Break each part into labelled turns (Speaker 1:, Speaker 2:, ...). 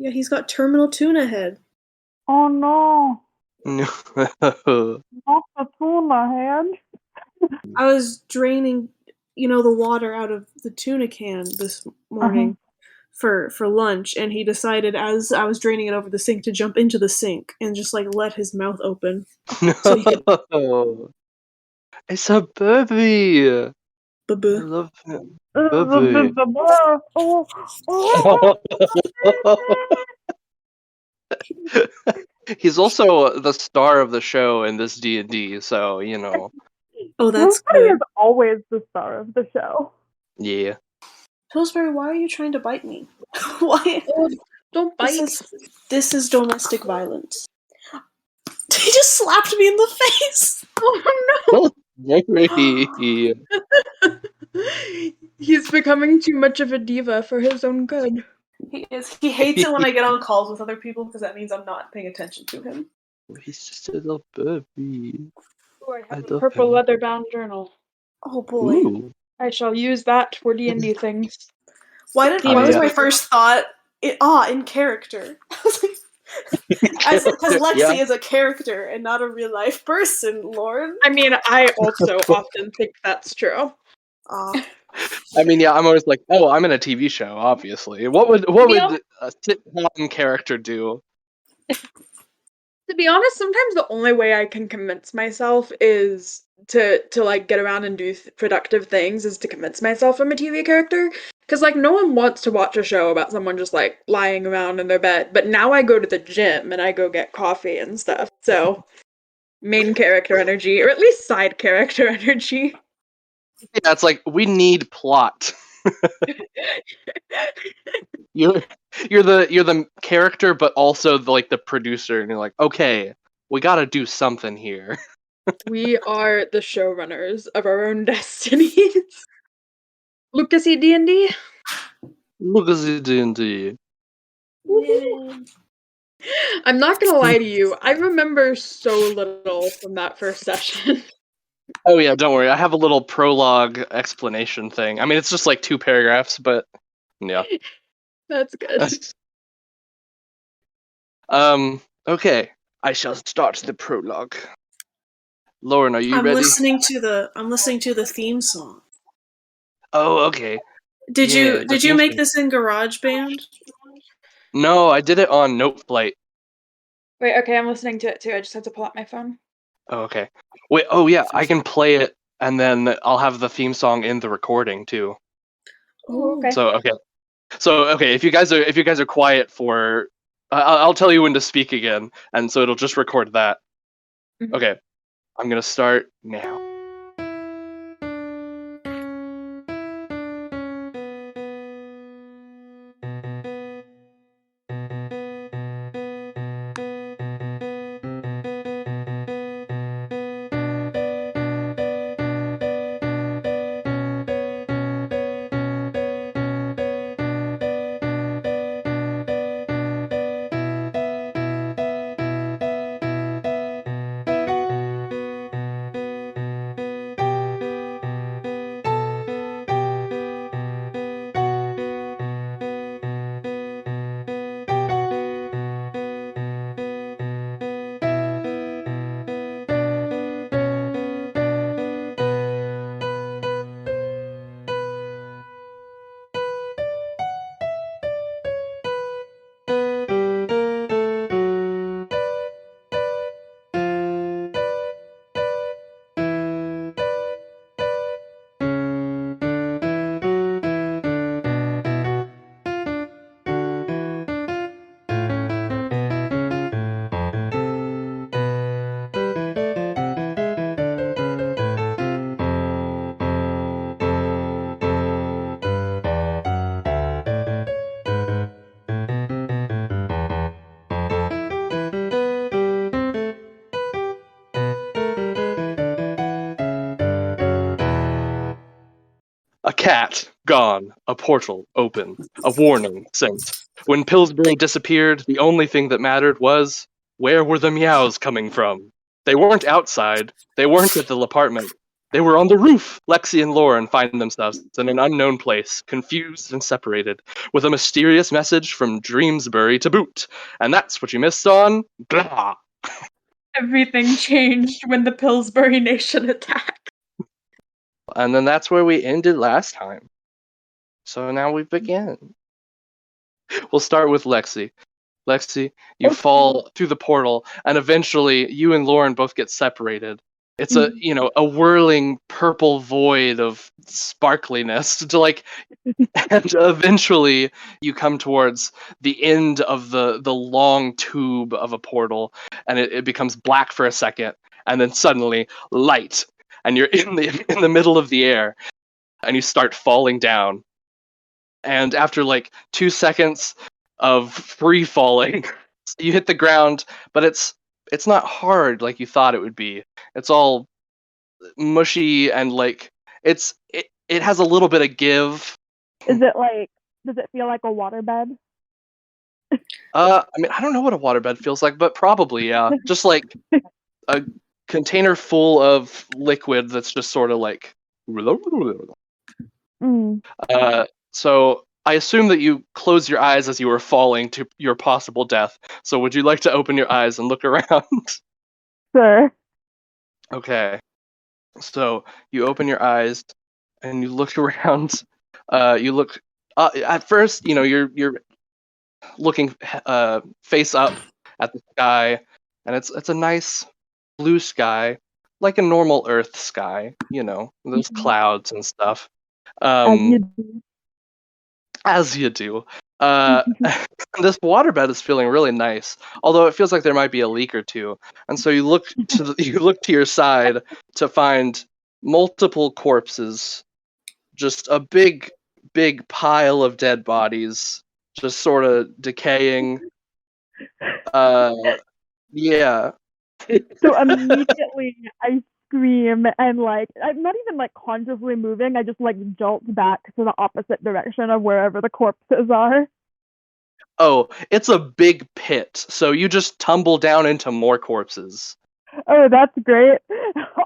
Speaker 1: Yeah, he's got terminal tuna head.
Speaker 2: Oh no,
Speaker 3: No.
Speaker 2: not the tuna head.
Speaker 1: I was draining, the water out of the tuna can this morning for lunch, and he decided as I was draining it over the sink to jump into the sink and just like let his mouth open. So he could
Speaker 3: It's a baby. I
Speaker 1: buh.
Speaker 3: love him.
Speaker 2: Oh,
Speaker 3: He's also the star of the show in this D&D, so
Speaker 1: Oh, that's
Speaker 2: Pillsbury
Speaker 1: good.
Speaker 2: is always the star of the show.
Speaker 3: Yeah.
Speaker 1: Pillsbury, why are you trying to bite me? Why?
Speaker 4: Oh, don't bite.
Speaker 1: This is domestic violence. He just slapped me in the face.
Speaker 4: Oh
Speaker 3: Very.
Speaker 4: no! He's becoming too much of a diva for his own good.
Speaker 1: He is. He hates it when I get on calls with other people because that means I'm not paying attention to him.
Speaker 3: He's just a little baby.
Speaker 4: Oh, I have
Speaker 3: I
Speaker 4: a
Speaker 3: love
Speaker 4: purple
Speaker 3: him.
Speaker 4: leather-bound journal.
Speaker 1: Oh boy.
Speaker 3: Ooh.
Speaker 4: I shall use that for D&D things.
Speaker 1: Why was
Speaker 3: yeah.
Speaker 1: my first thought in character? Because Lexi
Speaker 3: Yeah.
Speaker 1: is a character and not a real life person, Lord.
Speaker 4: I mean, I also often think that's true.
Speaker 3: I mean, yeah, I'm always like, oh, I'm in a TV show, obviously. What would a sitcom character do?
Speaker 4: To be honest, sometimes the only way I can convince myself is to like get around and do productive things is to convince myself I'm a TV character. Because like no one wants to watch a show about someone just like lying around in their bed. But now I go to the gym and I go get coffee and stuff. So main character energy, or at least side character energy.
Speaker 3: Yeah, it's like we need plot. You're the character, but also the producer, and you're like, okay, we got to do something here.
Speaker 4: We are the showrunners of our own destinies. Lucasy D&D.
Speaker 3: Look at the D&D.
Speaker 4: I'm not gonna lie to you. I remember so little from that first session.
Speaker 3: Oh yeah, don't worry. I have a little prologue explanation thing. I mean, it's just like 2 paragraphs, but yeah.
Speaker 4: That's good.
Speaker 3: Okay. I shall start the prologue. Lauren, are you
Speaker 1: I'm
Speaker 3: ready?
Speaker 1: listening to the theme song.
Speaker 3: Oh, okay.
Speaker 1: Did
Speaker 3: Yeah,
Speaker 1: you make this in GarageBand?
Speaker 3: No, I did it on Noteflight.
Speaker 4: Wait, okay, I'm listening to it too. I just have to pull out my phone.
Speaker 3: Oh, okay. Wait, oh yeah, I can play it, and then I'll have the theme song in the recording too.
Speaker 4: Oh, okay.
Speaker 3: So okay, if you guys are quiet for, I'll tell you when to speak again, and so it'll just record that.
Speaker 4: Mhm.
Speaker 3: Okay, I'm gonna start now. A cat gone, a portal open, a warning sent. When Pillsbury disappeared, the only thing that mattered was, where were the meows coming from? They weren't outside, they weren't at the apartment, They were on the roof. Lexi and Lauren find themselves in an unknown place, confused and separated, with a mysterious message from Dreamsbury to boot. And that's what you missed on Blah.
Speaker 4: Everything changed when the Pillsbury Nation attacked.
Speaker 3: And then that's where we ended last time. So now we begin. We'll start with Lexi. Lexi, you fall through the portal, and eventually you and Lauren both get separated. It's a whirling purple void of sparkliness and eventually you come towards the end of the long tube of a portal, and it becomes black for a second, and then suddenly light, and you're in the middle of the air, and you start falling down. And after 2 seconds of free falling, you hit the ground, but it's not hard like you thought it would be. It's all mushy and it has a little bit of give.
Speaker 2: Is it does it feel like a waterbed?
Speaker 3: I mean, I don't know what a waterbed feels like, but probably, yeah. Just like a container full of liquid that's just sort of like. So I assume that you closed your eyes as you were falling to your possible death. So would you like to open your eyes and look around?
Speaker 2: Sure.
Speaker 3: Okay. So you open your eyes and you look around. You look at first, you're looking face up at the sky, and it's a nice blue sky, like a normal Earth sky. Those clouds and stuff. As you do. This waterbed is feeling really nice, although it feels like there might be a leak or two. And so you look to your side to find multiple corpses, just a big pile of dead bodies, just sort of decaying. Yeah.
Speaker 2: So immediately I scream and I'm not even consciously moving. I just jolt back to the opposite direction of wherever the corpses are.
Speaker 3: Oh, it's a big pit, so you just tumble down into more corpses.
Speaker 2: Oh, that's great.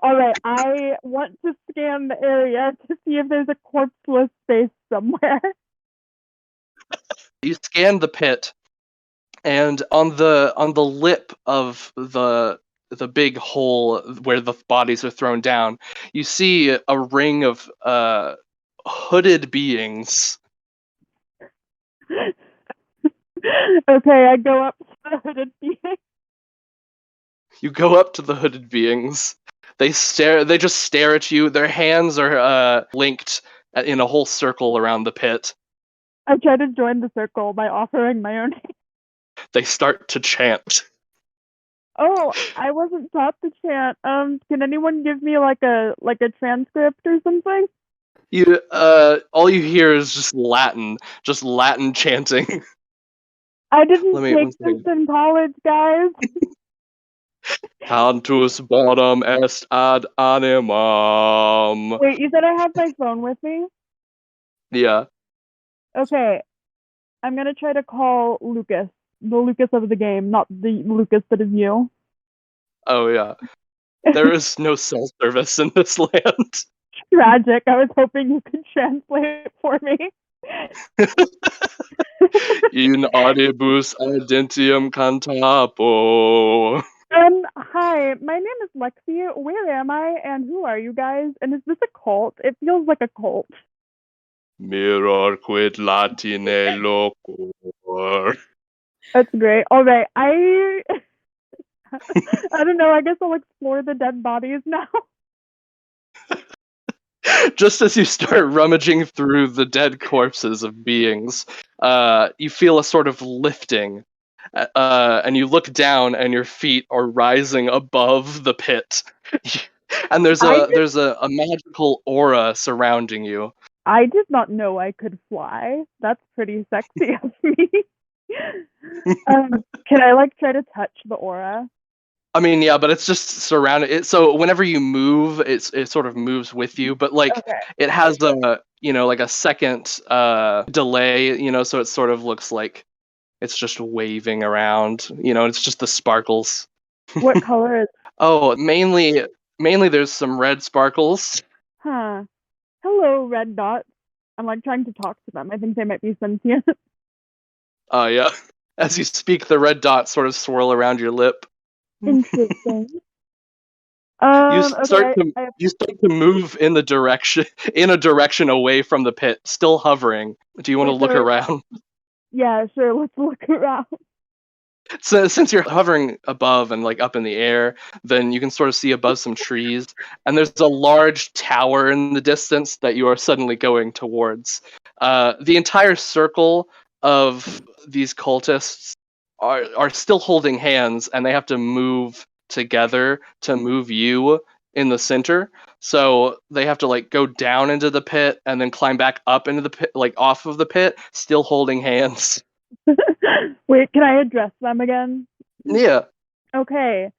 Speaker 2: All right, I want to scan the area to see if there's a corpseless space somewhere.
Speaker 3: You scan the pit, and on the lip of the big hole where the bodies are thrown down, you see a ring of hooded beings.
Speaker 2: Okay, I go up to the hooded being.
Speaker 3: You go up to the hooded beings. They just stare at you. Their hands are linked in a whole circle around the pit.
Speaker 2: I try to join the circle by offering my own hand.
Speaker 3: They start to chant.
Speaker 2: Oh, I wasn't taught to chant. Can anyone give me a transcript or something?
Speaker 3: You all you hear is just Latin chanting.
Speaker 2: I didn't take this in college, guys.
Speaker 3: Cantus bonum est ad animam.
Speaker 2: Wait, you said I have my phone with me?
Speaker 3: Yeah.
Speaker 2: Okay. I'm gonna try to call Lucas. The Lucas of the game, not the Lucas that is you.
Speaker 3: Oh, yeah. There is no cell service in this land.
Speaker 2: Tragic. I was hoping you could translate for me.
Speaker 3: In audibus audentium cantapo.
Speaker 2: Hi, my name is Lexi. Where am I, and who are you guys? And is this a cult? It feels like a cult.
Speaker 3: Mirror quid latine locor.
Speaker 2: That's great. All right, I don't know. I guess I'll explore the dead bodies now.
Speaker 3: Just as you start rummaging through the dead corpses of beings, you feel a sort of lifting, and you look down, and your feet are rising above the pit, and there's a magical aura surrounding you.
Speaker 2: I did not know I could fly. That's pretty sexy of me. Can I try to touch the aura?
Speaker 3: I mean, yeah, but it's just surrounded. So whenever you move, it sort of moves with you, but it has a a second delay, so it sort of looks like it's just waving around. It's just the sparkles.
Speaker 2: What color is?
Speaker 3: Oh, mainly mainly there's some red sparkles.
Speaker 2: Huh. Hello, red dots. I'm like trying to talk to them. I think they might be sentient.
Speaker 3: Oh yeah. As you speak, the red dots sort of swirl around your lip.
Speaker 2: Interesting.
Speaker 3: You start
Speaker 2: Okay.
Speaker 3: to you start to move in a direction away from the pit, still hovering. Do you want to
Speaker 2: Wait,
Speaker 3: look around?
Speaker 2: yeah, sure. Let's look around.
Speaker 3: So since you're hovering above and like up in the air, then you can sort of see above some trees, and there's a large tower in the distance that you are suddenly going towards. The entire circle of these cultists are still holding hands, and they have to move together to move you in the center. So they have to like go down into the pit and then climb back up into the pit, like off of the pit, still holding hands.
Speaker 2: Wait, can I address them again?
Speaker 3: Yeah.
Speaker 2: Okay.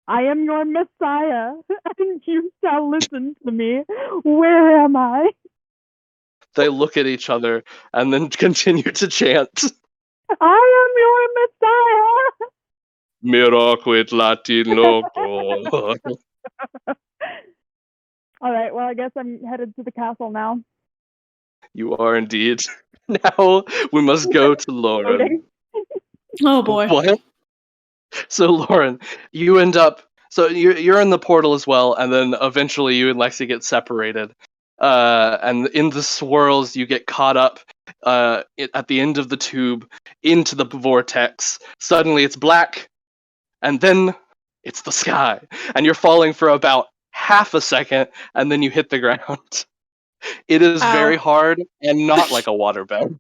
Speaker 2: I am your Messiah, and you shall listen to me. Where am I?
Speaker 3: They look at each other and then continue to chant.
Speaker 2: I am your Messiah.
Speaker 3: Miraquit Latin loco.
Speaker 2: All right. Well, I guess I'm headed to the castle now.
Speaker 3: You are indeed. Now we must go to Lauren.
Speaker 2: Waiting.
Speaker 1: Oh boy.
Speaker 3: What? So Lauren, you end up. So you're in the portal as well, and then eventually you and Lexi get separated. And in the swirls, you get caught up at the end of the tube into the vortex. Suddenly, it's black, and then it's the sky, and you're falling for about half a second, and then you hit the ground. It is very
Speaker 1: Ow.
Speaker 3: hard and not like a waterbed.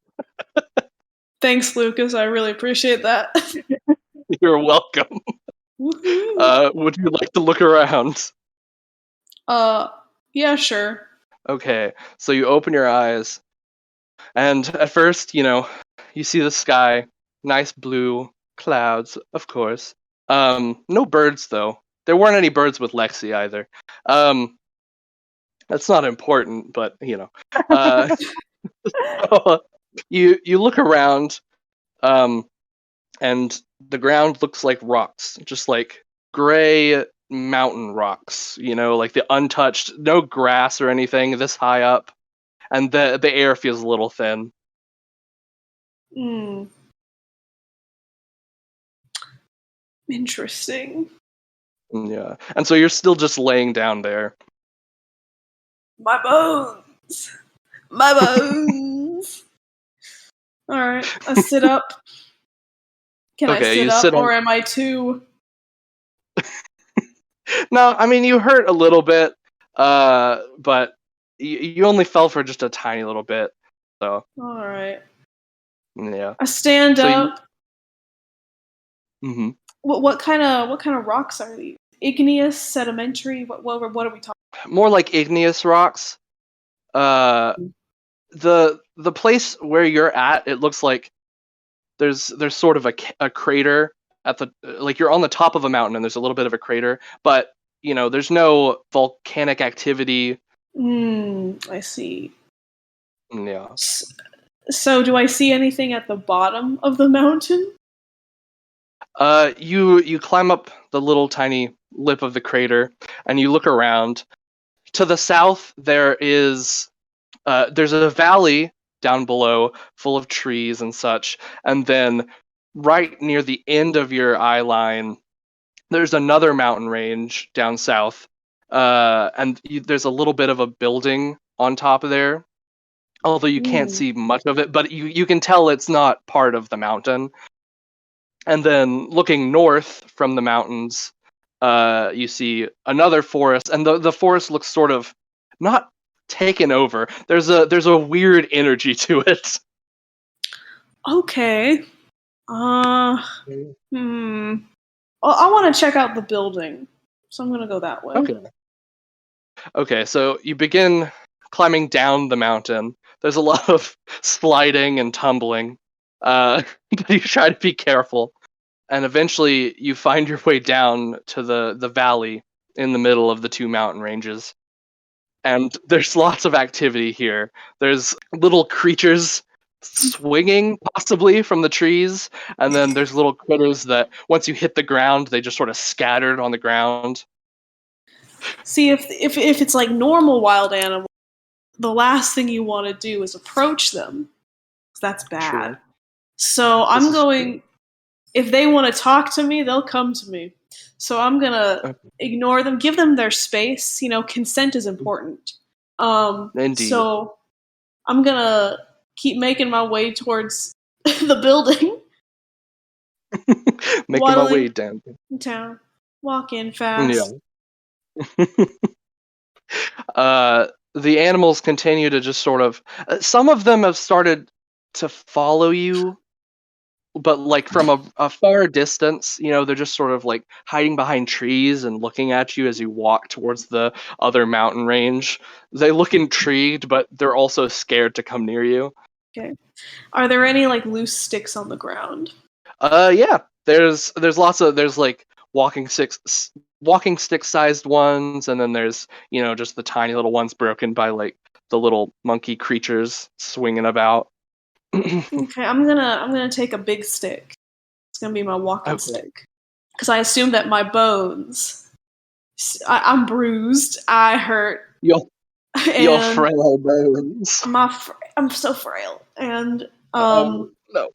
Speaker 1: Thanks, Lucas. I really appreciate that.
Speaker 3: You're welcome.
Speaker 1: Woohoo.
Speaker 3: Would you like to look around?
Speaker 1: Yeah, sure.
Speaker 3: Okay, so you open your eyes, and at first, you see the sky, nice blue clouds, of course. No birds though. There weren't any birds with Lexi either. That's not important, but so, you look around, and the ground looks like rocks, just like gray mountain rocks. Like the untouched, no grass or anything this high up, and the air feels a little thin.
Speaker 1: Hmm. Interesting.
Speaker 3: Yeah, and so you're still just laying down there.
Speaker 1: My bones. My bones. All right. I sit up. Can I
Speaker 3: Okay,
Speaker 1: sit
Speaker 3: you
Speaker 1: up,
Speaker 3: sit on.
Speaker 1: or am I too?
Speaker 3: No, I mean you hurt a little bit, but you only fell for just a tiny little bit. So
Speaker 1: All right.
Speaker 3: yeah.
Speaker 1: I stand
Speaker 3: So
Speaker 1: up.
Speaker 3: mm-hmm.
Speaker 1: What kind of rocks are these? Igneous, sedimentary. What are we talking?
Speaker 3: More like igneous rocks. The place where you're at, it looks like there's sort of a crater at the, like you're on the top of a mountain and there's a little bit of a crater, but there's no volcanic activity.
Speaker 1: I see.
Speaker 3: Yeah.
Speaker 1: So do I see anything at the bottom of the mountain?
Speaker 3: You climb up the little tiny lip of the crater and you look around. To the south, there's a valley down below full of trees and such, and then right near the end of your eye line, there's another mountain range down south, and there's a little bit of a building on top of there, although you can't see much of it, but you can tell it's not part of the mountain. And then looking north from the mountains, you see another forest, and the forest looks sort of not taken over. There's a weird energy to it.
Speaker 1: Okay. Well, I want to check out the building, so I'm gonna go that way.
Speaker 3: Okay, so you begin climbing down the mountain. There's a lot of sliding and tumbling, but you try to be careful. And eventually you find your way down to the valley in the middle of the two mountain ranges. And there's lots of activity here. There's little creatures swinging possibly from the trees, and then there's little critters that once you hit the ground, they just sort of scattered on the ground.
Speaker 1: See, if it's like normal wild animals, the last thing you want to do is approach them. That's bad.
Speaker 3: True.
Speaker 1: So
Speaker 3: This
Speaker 1: I'm
Speaker 3: is
Speaker 1: going. If they want to talk to me, they'll come to me. So I'm gonna ignore them, give them their space. Consent is important.
Speaker 3: Indeed.
Speaker 1: So I'm gonna keep making my way towards the building,
Speaker 3: Making my way
Speaker 1: waddling
Speaker 3: down.
Speaker 1: in town, walking
Speaker 3: Yeah.
Speaker 1: fast.
Speaker 3: The animals continue to just sort of. Some of them have started to follow you, but like from a far distance. They're just sort of like hiding behind trees and looking at you as you walk towards the other mountain range. They look intrigued, but they're also scared to come near you.
Speaker 1: Okay. Are there any like loose sticks on the ground?
Speaker 3: Yeah. There's like walking stick sized ones, and then there's just the tiny little ones broken by like the little monkey creatures swinging about.
Speaker 1: Okay, I'm gonna take a big stick. It's gonna be my walking
Speaker 3: Okay.
Speaker 1: stick because I assume that my bones. I'm bruised. I hurt,
Speaker 3: Your
Speaker 1: and
Speaker 3: frail bones.
Speaker 1: I'm so frail. And
Speaker 3: Oh no.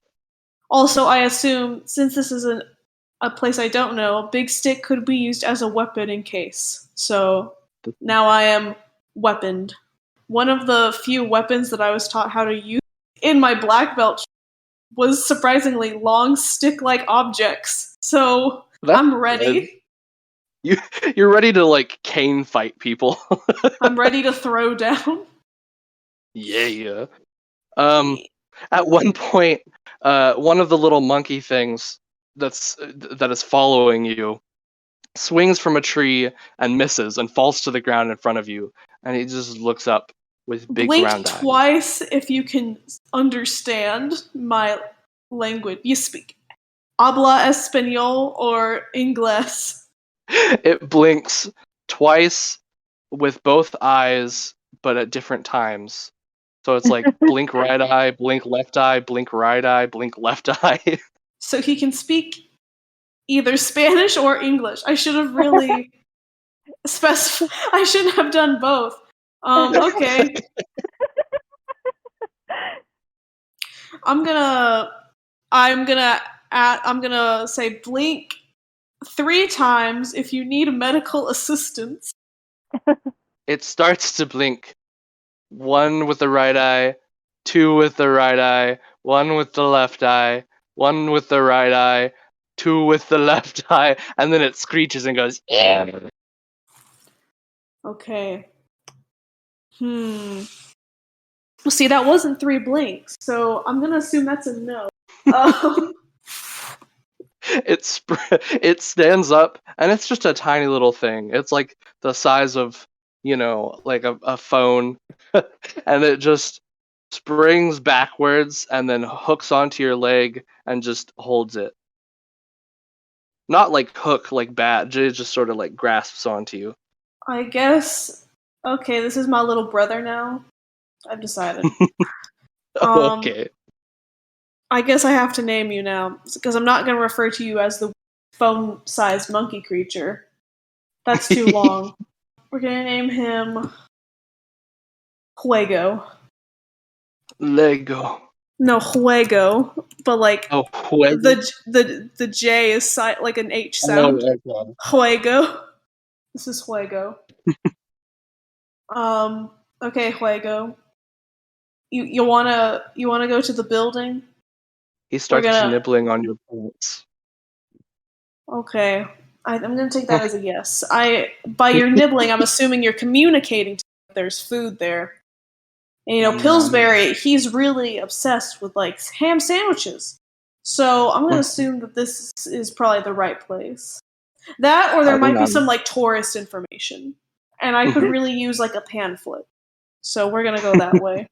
Speaker 1: also, I assume since this is a place I don't know, a big stick could be used as a weapon in case. So now I am weaponed. One of the few weapons that I was taught how to use in my black belt was surprisingly long stick-like objects. So
Speaker 3: That's
Speaker 1: I'm
Speaker 3: good.
Speaker 1: ready.
Speaker 3: You're ready to like cane fight people.
Speaker 1: I'm ready to throw down.
Speaker 3: Yeah. At one point, one of the little monkey things that is following you swings from a tree and misses and falls to the ground in front of you, and he just looks up with big
Speaker 1: Blink
Speaker 3: round eyes.
Speaker 1: twice if you can understand my language. You speak habla español or inglés?
Speaker 3: It blinks twice with both eyes, but at different times. So it's like blink right eye, blink left eye, blink right eye, blink left eye.
Speaker 1: So he can speak either Spanish or English. I should have really specified. I shouldn't have done both. Okay. I'm gonna say blink 3 times if you need medical assistance.
Speaker 3: It starts to blink. 1 with the right eye, 2 with the right eye, 1 with the left eye, 1 with the right eye, 2 with the left eye, and then it screeches and goes, yeah.
Speaker 1: Okay. Well, see, that wasn't 3 blinks, so I'm gonna assume that's a no.
Speaker 3: It stands up, and it's just a tiny little thing. It's like the size of, like a phone, and it just springs backwards and then hooks onto your leg and just holds it. Not like hook, like bat. It just sort of like grasps onto you.
Speaker 1: I guess. Okay, this is my little brother now. I've decided.
Speaker 3: Okay.
Speaker 1: I guess I have to name you now because I'm not going to refer to you as the phone-sized monkey creature. That's too long. We're going to name him Juego.
Speaker 3: Lego.
Speaker 1: No, Juego, but like
Speaker 3: Juego.
Speaker 1: the J is like an H sound.
Speaker 3: Oh,
Speaker 1: Juego. This is Juego. Okay, Juego. You wanna go to the building?
Speaker 3: He starts nibbling on your pants.
Speaker 1: Okay, I'm gonna take that as a yes. By your nibbling, I'm assuming you're communicating to me that there's food there. And, Pillsbury, he's really obsessed with like ham sandwiches. So I'm gonna assume that this is probably the right place. That, or there might be some like tourist information, and I could really use like a pan flip. So we're gonna go that way.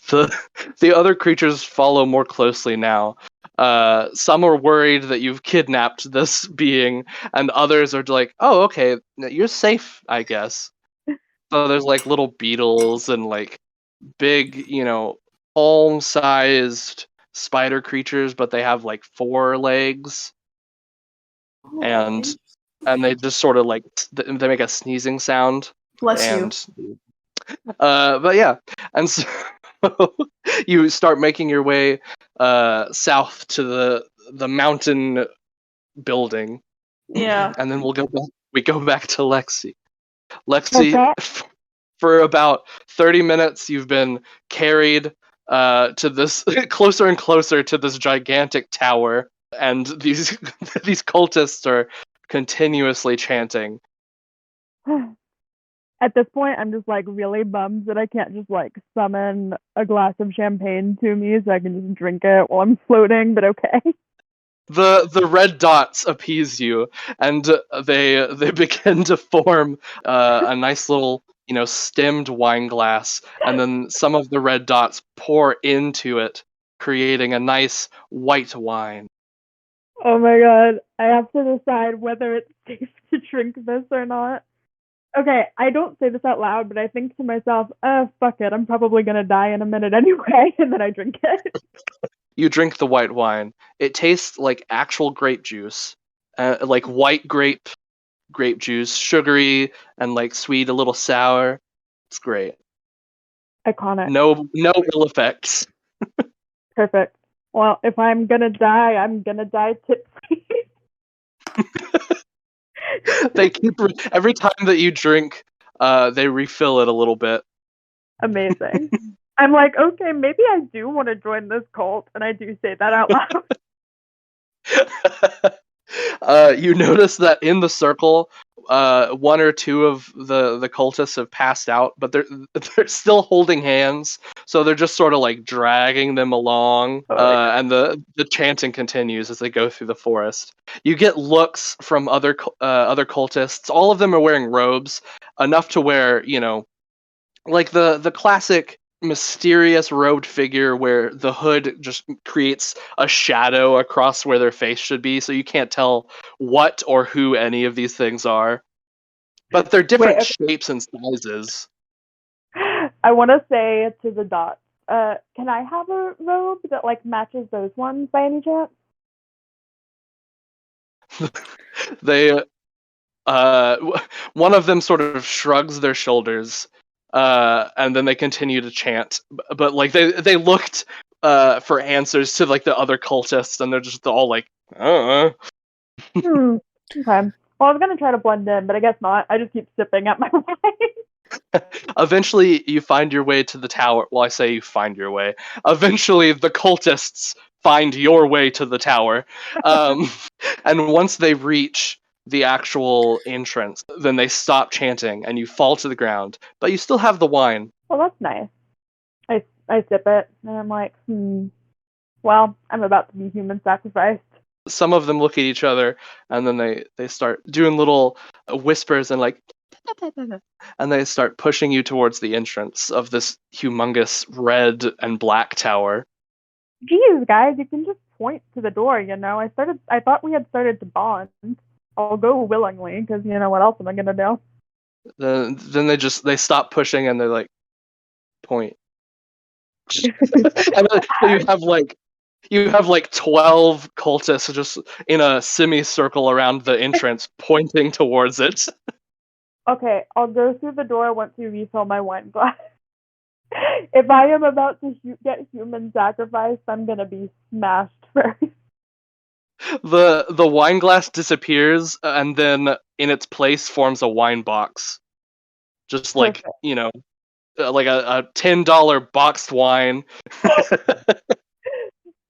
Speaker 3: The other creatures follow more closely now. Some are worried that you've kidnapped this being, and others are like, "Oh, okay, you're safe, I guess." So there's like little beetles and like big, palm-sized spider creatures, but they have like 4 legs. And and they just sort of like they make a sneezing sound.
Speaker 1: Bless you.
Speaker 3: And but yeah, and so you start making your way south to the mountain building,
Speaker 1: Yeah.
Speaker 3: and then we go back to Lexi.
Speaker 2: Okay.
Speaker 3: For about 30 minutes, you've been carried to this closer and closer to this gigantic tower, and these these cultists are continuously chanting.
Speaker 2: At this point, I'm just like really bummed that I can't just like summon a glass of champagne to me so I can just drink it while I'm floating, but okay.
Speaker 3: The red dots appease you, and they begin to form a nice little stemmed wine glass, and then some of the red dots pour into it, creating a nice white wine.
Speaker 2: Oh my god, I have to decide whether it's safe to drink this or not. Okay, I don't say this out loud, but I think to myself, fuck it, I'm probably gonna die in a minute anyway, and then I drink it.
Speaker 3: You drink the white wine. It tastes like actual grape juice, like white grape juice, sugary and like sweet, a little sour. It's great.
Speaker 2: Iconic.
Speaker 3: No ill effects.
Speaker 2: Perfect. Well, if I'm gonna die, I'm gonna die tipsy.
Speaker 3: They keep every time that you drink, they refill it a little bit.
Speaker 2: Amazing. I'm like, okay, maybe I do want to join this cult, and I do say that out loud.
Speaker 3: You notice that in the circle, one or two of the cultists have passed out, but they're still holding hands, so they're just sort of like dragging them along. And the chanting continues as they go through the forest. You get looks from other cultists. All of them are wearing robes, enough to where like the classic mysterious robed figure where the hood just creates a shadow across where their face should be, so you can't tell what or who any of these things are. But they're different shapes and sizes.
Speaker 2: I want to say to the dots, can I have a robe that like matches those ones by any chance?
Speaker 3: They one of them sort of shrugs their shoulders, and then they continue to chant. But like they looked for answers to like the other cultists, and they're just all like,
Speaker 2: Okay. Well, I was gonna try to blend in, but I guess not. I just keep sipping at my wine.
Speaker 3: Eventually, you find your way to the tower. Well, I say you find your way. Eventually, the cultists find your way to the tower. And once they reach the actual entrance, then they stop chanting and you fall to the ground. But you still have the wine.
Speaker 2: Well, that's nice. I sip it and I'm like, well, I'm about to be human sacrificed.
Speaker 3: Some of them look at each other and then they start doing little whispers and like, and they start pushing you towards the entrance of this humongous red and black tower.
Speaker 2: Geez, guys, you can just point to the door, I thought we had started to bond. I'll go willingly, because what else am I gonna do?
Speaker 3: Then they stop pushing and they're like, point. And then you have like 12 cultists just in a semicircle around the entrance pointing towards it.
Speaker 2: Okay, I'll go through the door once you refill my wine glass. If I am about to get human sacrificed, I'm gonna be smashed first.
Speaker 3: The wine glass disappears, and then in its place forms a wine box. Just like, like a $10 boxed wine.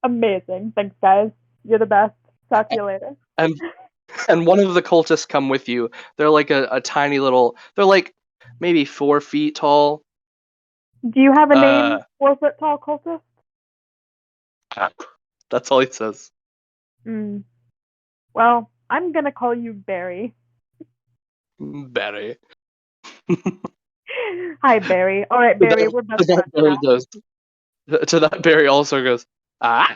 Speaker 2: Amazing. Thanks, guys. You're the best. Talk to you later.
Speaker 3: And one of the cultists come with you. They're like a tiny little... They're like maybe 4 feet tall.
Speaker 2: Do you have a name, 4 foot tall cultist?
Speaker 3: That's all he says.
Speaker 2: Well, I'm gonna call you Barry.
Speaker 3: Barry.
Speaker 2: Hi, Barry. All right, Barry, we're best friends now.
Speaker 3: To that, Barry also goes, ah.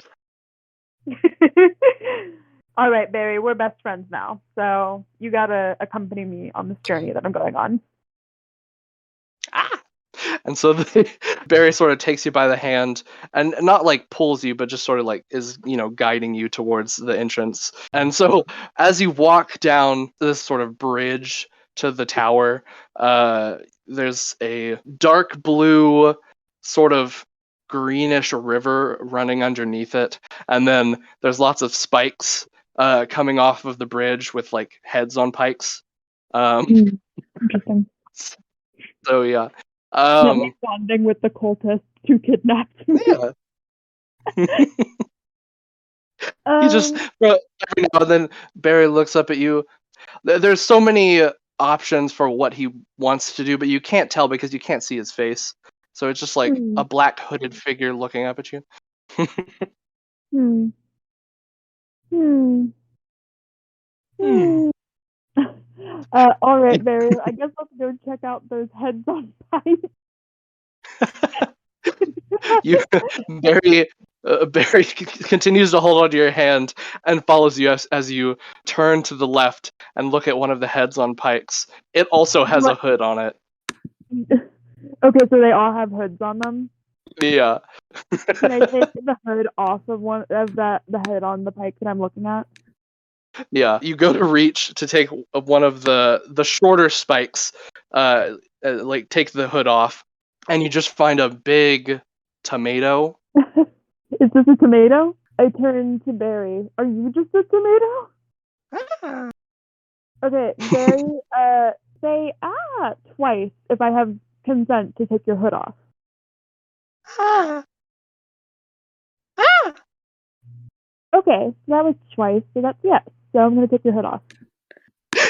Speaker 2: All right, Barry, we're best friends now. So you gotta accompany me on this journey that I'm going on.
Speaker 3: Ah. And so Barry sort of takes you by the hand and not like pulls you, but just sort of like is, guiding you towards the entrance. And so as you walk down this sort of bridge to the tower, there's a dark blue sort of greenish river running underneath it. And then there's lots of spikes coming off of the bridge with like heads on pikes.
Speaker 2: Interesting.
Speaker 3: So yeah.
Speaker 2: Like bonding with the cultists who kidnapped me.
Speaker 3: Yeah. He just every now and then Barry looks up at you. There's so many options for what he wants to do, but you can't tell because you can't see his face. So it's just like a black hooded figure looking up at you.
Speaker 2: All right, Barry. I guess let's go check out those heads on pipes.
Speaker 3: Barry continues to hold onto your hand and follows you as you turn to the left and look at one of the heads on pikes. It also has a hood on it.
Speaker 2: Okay, so they all have hoods on them.
Speaker 3: Yeah.
Speaker 2: Can I take the hood off of the head on the pike that I'm looking at?
Speaker 3: Yeah, you go to reach to take one of the shorter spikes, like take the hood off, and you just find a big tomato.
Speaker 2: Is this a tomato? I turn to Barry. Are you just a tomato? Okay, Barry, say twice if I have consent to take your hood off. Okay, so that was twice, so that's yes. So I'm gonna take your hood off.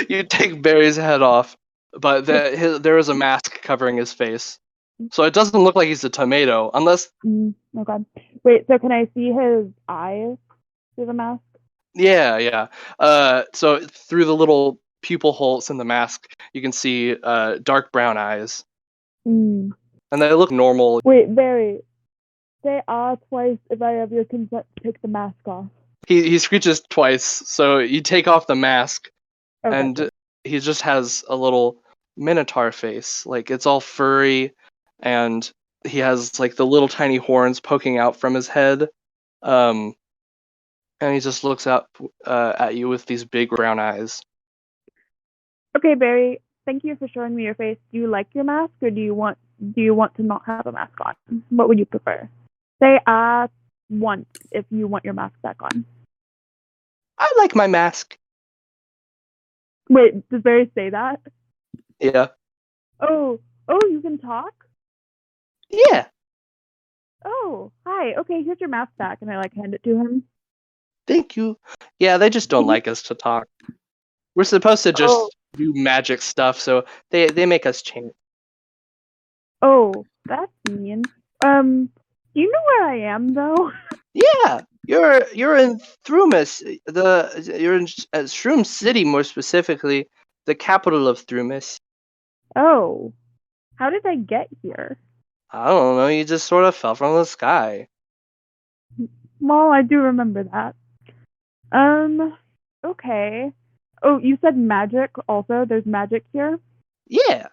Speaker 3: You take Barry's head off, but there is a mask covering his face. So it doesn't look like he's a tomato, unless...
Speaker 2: Okay. Wait, so can I see his eyes through the mask?
Speaker 3: Yeah. So through the little pupil holes in the mask, you can see dark brown eyes. And they look normal.
Speaker 2: Wait, Barry, say twice if I have your consent to take the mask off.
Speaker 3: He screeches twice, so you take off the mask,
Speaker 2: okay.
Speaker 3: And he just has a little minotaur face. Like, it's all furry, and he has like the little tiny horns poking out from his head. And he just looks up at you with these big brown eyes.
Speaker 2: Okay, Barry, thank you for showing me your face. Do you like your mask, or do you want to not have a mask on? What would you prefer? Say once if you want your mask back on.
Speaker 3: I like my mask.
Speaker 2: Wait, does Barry say that?
Speaker 3: Yeah.
Speaker 2: Oh, you can talk?
Speaker 3: Yeah.
Speaker 2: Oh, hi. Okay, here's your mask back, and I hand it to him.
Speaker 3: Thank you. Yeah, they just don't like us to talk. We're supposed to just do magic stuff, so they make us chant.
Speaker 2: Oh, that's mean. Do you know where I am though?
Speaker 3: Yeah, you're in Thrumis. You're in Shroom City, more specifically, the capital of Thrumis.
Speaker 2: Oh, how did I get here?
Speaker 3: I don't know. You just sort of fell from the sky.
Speaker 2: Well, I do remember that. Okay. Oh, you said magic also? There's magic here?
Speaker 3: Yeah.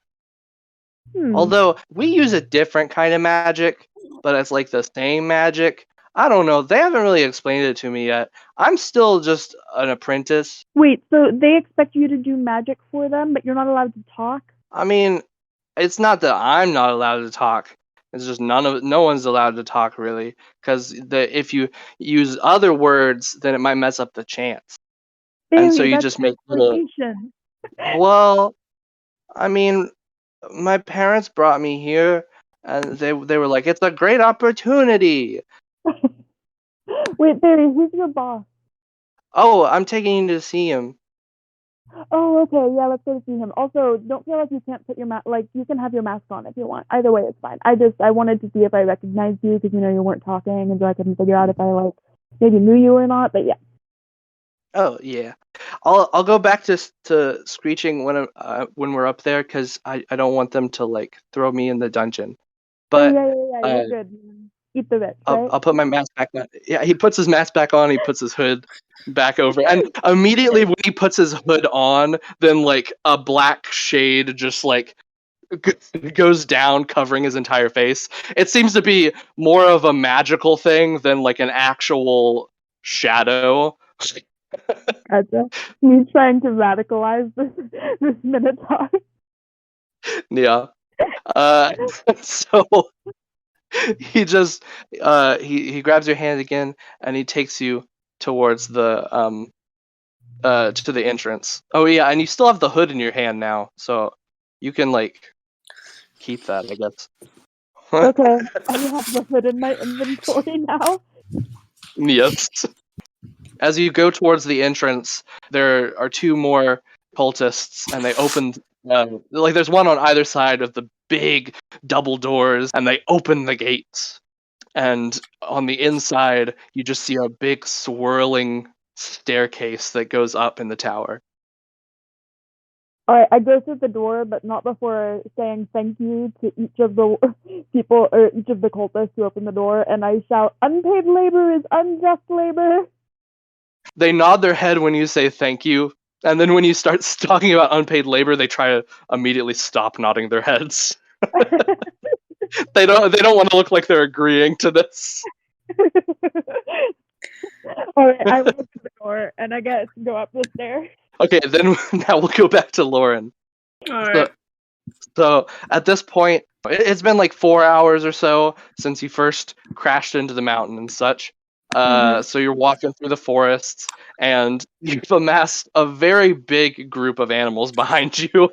Speaker 3: Although we use a different kind of magic, but it's like the same magic. I don't know. They haven't really explained it to me yet. I'm still just an apprentice.
Speaker 2: Wait, so they expect you to do magic for them, but you're not allowed to talk?
Speaker 3: I mean, it's not that I'm not allowed to talk. It's just no one's allowed to talk, really. Because if you use other words, then it might mess up the chance.
Speaker 2: Barry,
Speaker 3: and so you just make little... Well, I mean, my parents brought me here, and they were like, it's a great opportunity.
Speaker 2: Wait, Barry, who's your boss?
Speaker 3: Oh, I'm taking you to see him.
Speaker 2: Oh, okay, yeah, let's go to see him. Also, don't feel like you can't put your mask, you can have your mask on if you want. Either way, it's fine. I wanted to see if I recognized you, because, you weren't talking, and so I couldn't figure out if I, maybe knew you or not, but yeah.
Speaker 3: Oh, yeah. I'll go back to screeching when we're up there, because I don't want them to, throw me in the dungeon. But
Speaker 2: yeah, you're good. Eat the bitch, right?
Speaker 3: I'll put my mask back on. Yeah, he puts his mask back on, he puts his hood back over, and immediately when he puts his hood on, then a black shade just goes down, covering his entire face. It seems to be more of a magical thing than like an actual shadow.
Speaker 2: Gotcha. Me trying to radicalize this Minotaur.
Speaker 3: Yeah. So he just he grabs your hand again and he takes you towards the to the entrance. Oh yeah, and you still have the hood in your hand now, so you can like keep that, I guess.
Speaker 2: Okay, I have the hood in my inventory now.
Speaker 3: Yes. As you go towards the entrance, there are two more cultists, and they open. Like there's one on either side of the big double doors, and they open the gates. And on the inside, you just see a big swirling staircase that goes up in the tower.
Speaker 2: Alright, I go through the door, but not before saying thank you to each of the people, or each of the cultists who open the door, and I shout, "Unpaid labor is unjust labor!"
Speaker 3: They nod their head when you say thank you, and then when you start talking about unpaid labor, they try to immediately stop nodding their heads. They don't want to look like they're agreeing to this.
Speaker 2: Alright, I open the door, and I get to go up the stairs.
Speaker 3: Okay, then now we'll go back to Lauren.
Speaker 1: Alright.
Speaker 3: So at this point, it's been like 4 hours or so since you first crashed into the mountain and such. So you're walking through the forests, and you've amassed a very big group of animals behind you.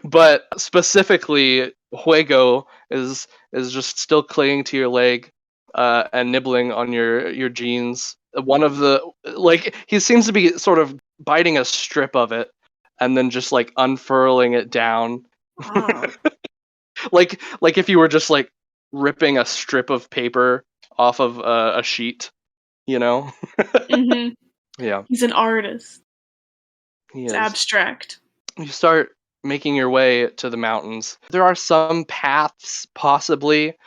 Speaker 3: But specifically, Huego is just still clinging to your leg, and nibbling on your jeans. One of the he seems to be sort of biting a strip of it, and then just like unfurling it down,
Speaker 1: Oh.
Speaker 3: like if you were just like ripping a strip of paper off of a sheet, you know?
Speaker 1: Mm-hmm.
Speaker 3: Yeah,
Speaker 1: He's an artist.
Speaker 3: he
Speaker 1: It's
Speaker 3: is.
Speaker 1: abstract.
Speaker 3: You start making your way to the mountains. There are some paths, possibly,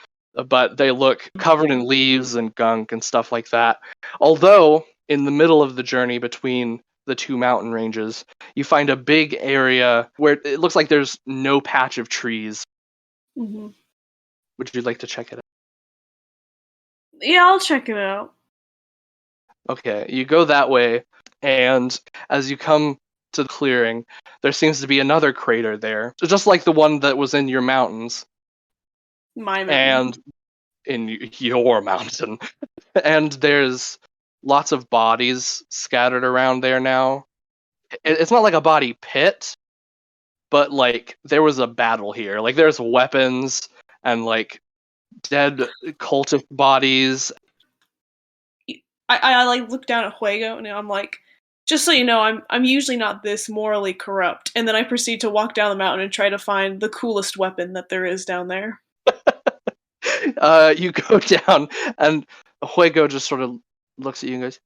Speaker 3: but they look covered in leaves and gunk and stuff like that. Although, in the middle of the journey between the two mountain ranges, you find a big area where it looks like there's no patch of trees.
Speaker 1: Mm-hmm.
Speaker 3: Would you like to check it out?
Speaker 1: Yeah, I'll check it out.
Speaker 3: Okay, you go that way, and as you come to the clearing, there seems to be another crater there, just like the one that was in your mountains.
Speaker 1: My mountain.
Speaker 3: And in your mountain. And there's lots of bodies scattered around there now. It's not like a body pit, but like there was a battle here. Like there's weapons and like dead cultist bodies.
Speaker 1: I like look down at Huego and I'm like, just so you know, I'm usually not this morally corrupt. And then I proceed to walk down the mountain and try to find the coolest weapon that there is down there.
Speaker 3: You go down, and Huego just sort of looks at you and goes,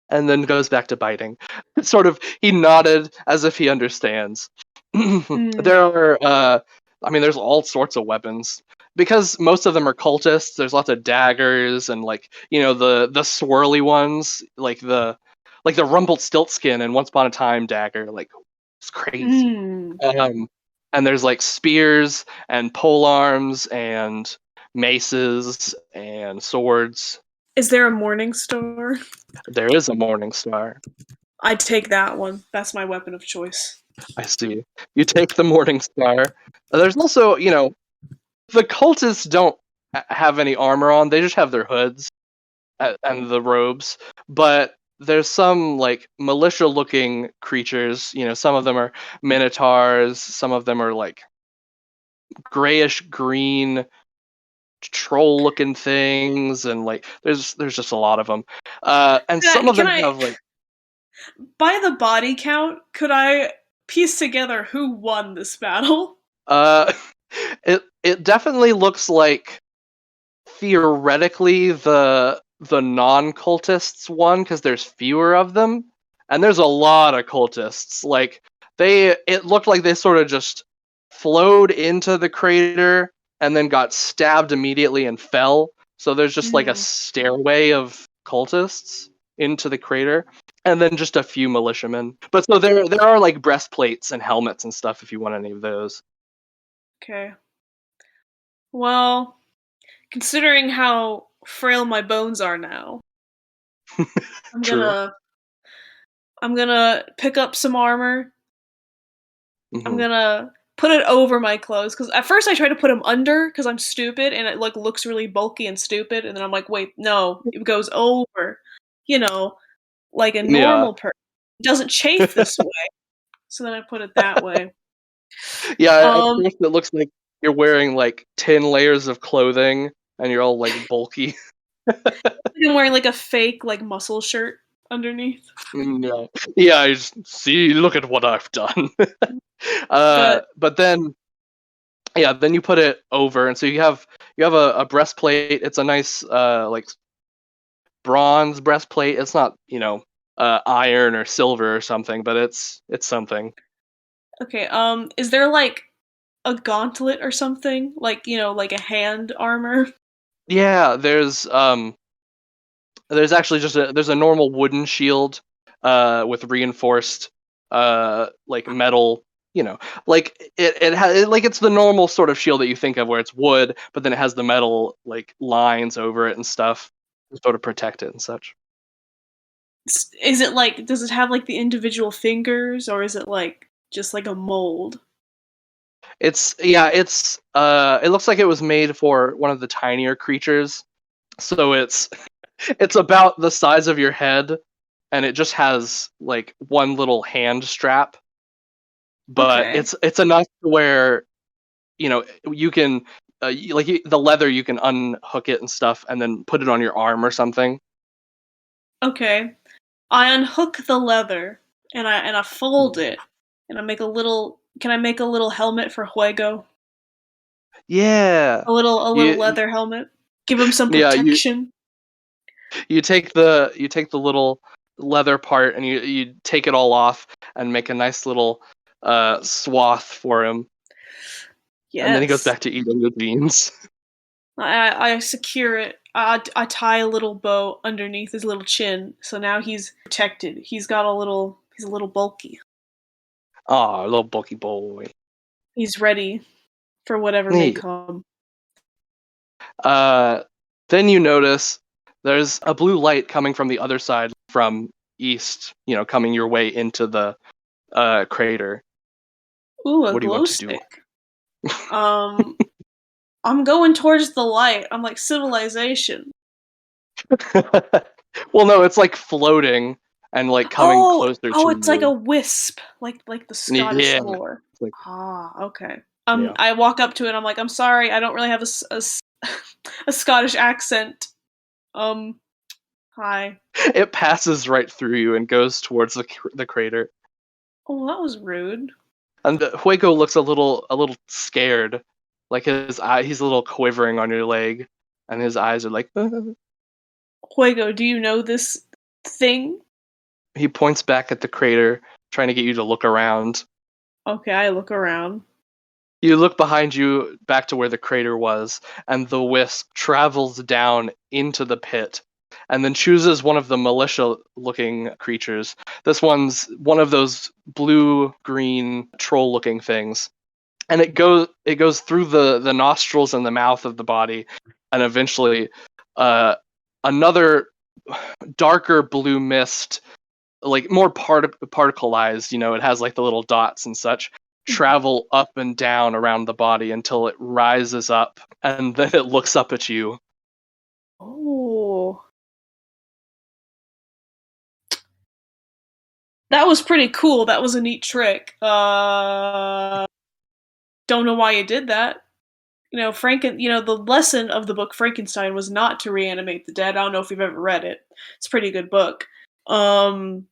Speaker 3: and then goes back to biting. Sort of, he nodded as if he understands. There are, I mean, there's all sorts of weapons. Because most of them are cultists, there's lots of daggers and like, you know, the swirly ones, like the Rumpelstiltskin and Once Upon a Time dagger, like it's crazy. And there's like spears and polearms and maces and swords.
Speaker 1: Is there a morning star?
Speaker 3: There is a morning star.
Speaker 1: I take that one. That's my weapon of choice.
Speaker 3: I see. You take the morning star. There's also, you know, the cultists don't have any armor on. They just have their hoods and the robes. But there's some like militia-looking creatures. You know, some of them are minotaurs. Some of them are like grayish green troll-looking things, and like there's just a lot of them. And some of them have like.
Speaker 1: By the body count, could I piece together who won this battle?
Speaker 3: It definitely looks like theoretically the non-cultists won because there's fewer of them, and there's a lot of cultists. Like it looked like they sort of just flowed into the crater and then got stabbed immediately and fell. So there's just like a stairway of cultists into the crater, and then just a few militiamen. But so there are like breastplates and helmets and stuff if you want any of those.
Speaker 1: Okay. Well, considering how frail my bones are now, I'm
Speaker 3: True.
Speaker 1: gonna I'm gonna pick up some armor. I'm
Speaker 3: Hmm.
Speaker 1: gonna put it over my clothes because at first I tried to put them under because I'm stupid and it like looks really bulky and stupid, and then I'm like, wait, no, it goes over, you know, like a
Speaker 3: Yeah.
Speaker 1: normal person. It doesn't chafe this way, so then I put it that way.
Speaker 3: Yeah, at
Speaker 1: Um,
Speaker 3: first it looks like you're wearing like 10 layers of clothing and you're all like bulky.
Speaker 1: I'm wearing like a fake like muscle shirt underneath,
Speaker 3: Yeah. Yeah, I just see, look at what I've done.
Speaker 1: but
Speaker 3: But then yeah, then you put it over and so you have a breastplate. It's a nice like bronze breastplate. It's not, iron or silver or something, but it's something.
Speaker 1: okay. Is there like a gauntlet or something like like a hand armor?
Speaker 3: Yeah, there's actually there's a normal wooden shield with reinforced like metal, like it has like it's the normal sort of shield that you think of where it's wood, but then it has the metal like lines over it and stuff to sort of protect it and such.
Speaker 1: Is it like does it have like the individual fingers or is it like just like a mold?
Speaker 3: It looks like it was made for one of the tinier creatures. So it's about the size of your head and it just has like one little hand strap, but
Speaker 1: Okay.
Speaker 3: it's enough to where you can the leather you can unhook it and stuff and then put it on your arm or something.
Speaker 1: Okay. I unhook the leather and I fold it and I make a little can I make a little helmet for Juego?
Speaker 3: Yeah.
Speaker 1: A little
Speaker 3: you
Speaker 1: leather helmet. Give him some
Speaker 3: yeah
Speaker 1: protection.
Speaker 3: you take the little leather part and you take it all off and make a nice little swath for him, and then he goes
Speaker 1: Yes.
Speaker 3: back to eating the beans.
Speaker 1: I secure it. I tie a little bow underneath his little chin, so now he's protected. He's a little bulky.
Speaker 3: Ah, little bulky boy.
Speaker 1: He's ready for whatever may
Speaker 3: Yeah.
Speaker 1: come.
Speaker 3: Uh, then you notice there's a blue light coming from the other side from east, coming your way into the crater.
Speaker 1: Ooh, a
Speaker 3: What do you
Speaker 1: glow
Speaker 3: want to do?
Speaker 1: stick. Um, I'm going towards the light. I'm like civilization.
Speaker 3: Well, no, it's like floating and like coming
Speaker 1: Oh,
Speaker 3: closer
Speaker 1: oh,
Speaker 3: to
Speaker 1: it's like a
Speaker 3: you.
Speaker 1: wisp, like the Scottish
Speaker 3: Yeah.
Speaker 1: lore.
Speaker 3: It's like,
Speaker 1: Ah, okay.
Speaker 3: yeah.
Speaker 1: I walk up to it. I'm like, I'm sorry, I don't really have a Scottish accent. Um, Hi.
Speaker 3: It passes right through you and goes towards the crater.
Speaker 1: Oh, that was rude.
Speaker 3: And Huego looks a little scared, like he's a little quivering on your leg, and his eyes are like.
Speaker 1: Juego, do you know this thing?
Speaker 3: He points back at the crater, trying to get you to look around.
Speaker 1: Okay, I look around.
Speaker 3: You look behind you back to where the crater was, and the wisp travels down into the pit and then chooses one of the militia looking creatures. This one's one of those blue green troll looking things. And it goes through the nostrils and the mouth of the body, and eventually uh, another darker blue mist, like more particleized, it has like the little dots and such, travel up and down around the body until it rises up and then it looks up at you.
Speaker 1: Oh, that was pretty cool. That was a neat trick. Don't know why you did that. The lesson of the book Frankenstein was not to reanimate the dead. I don't know if you've ever read it. It's a pretty good book. Um,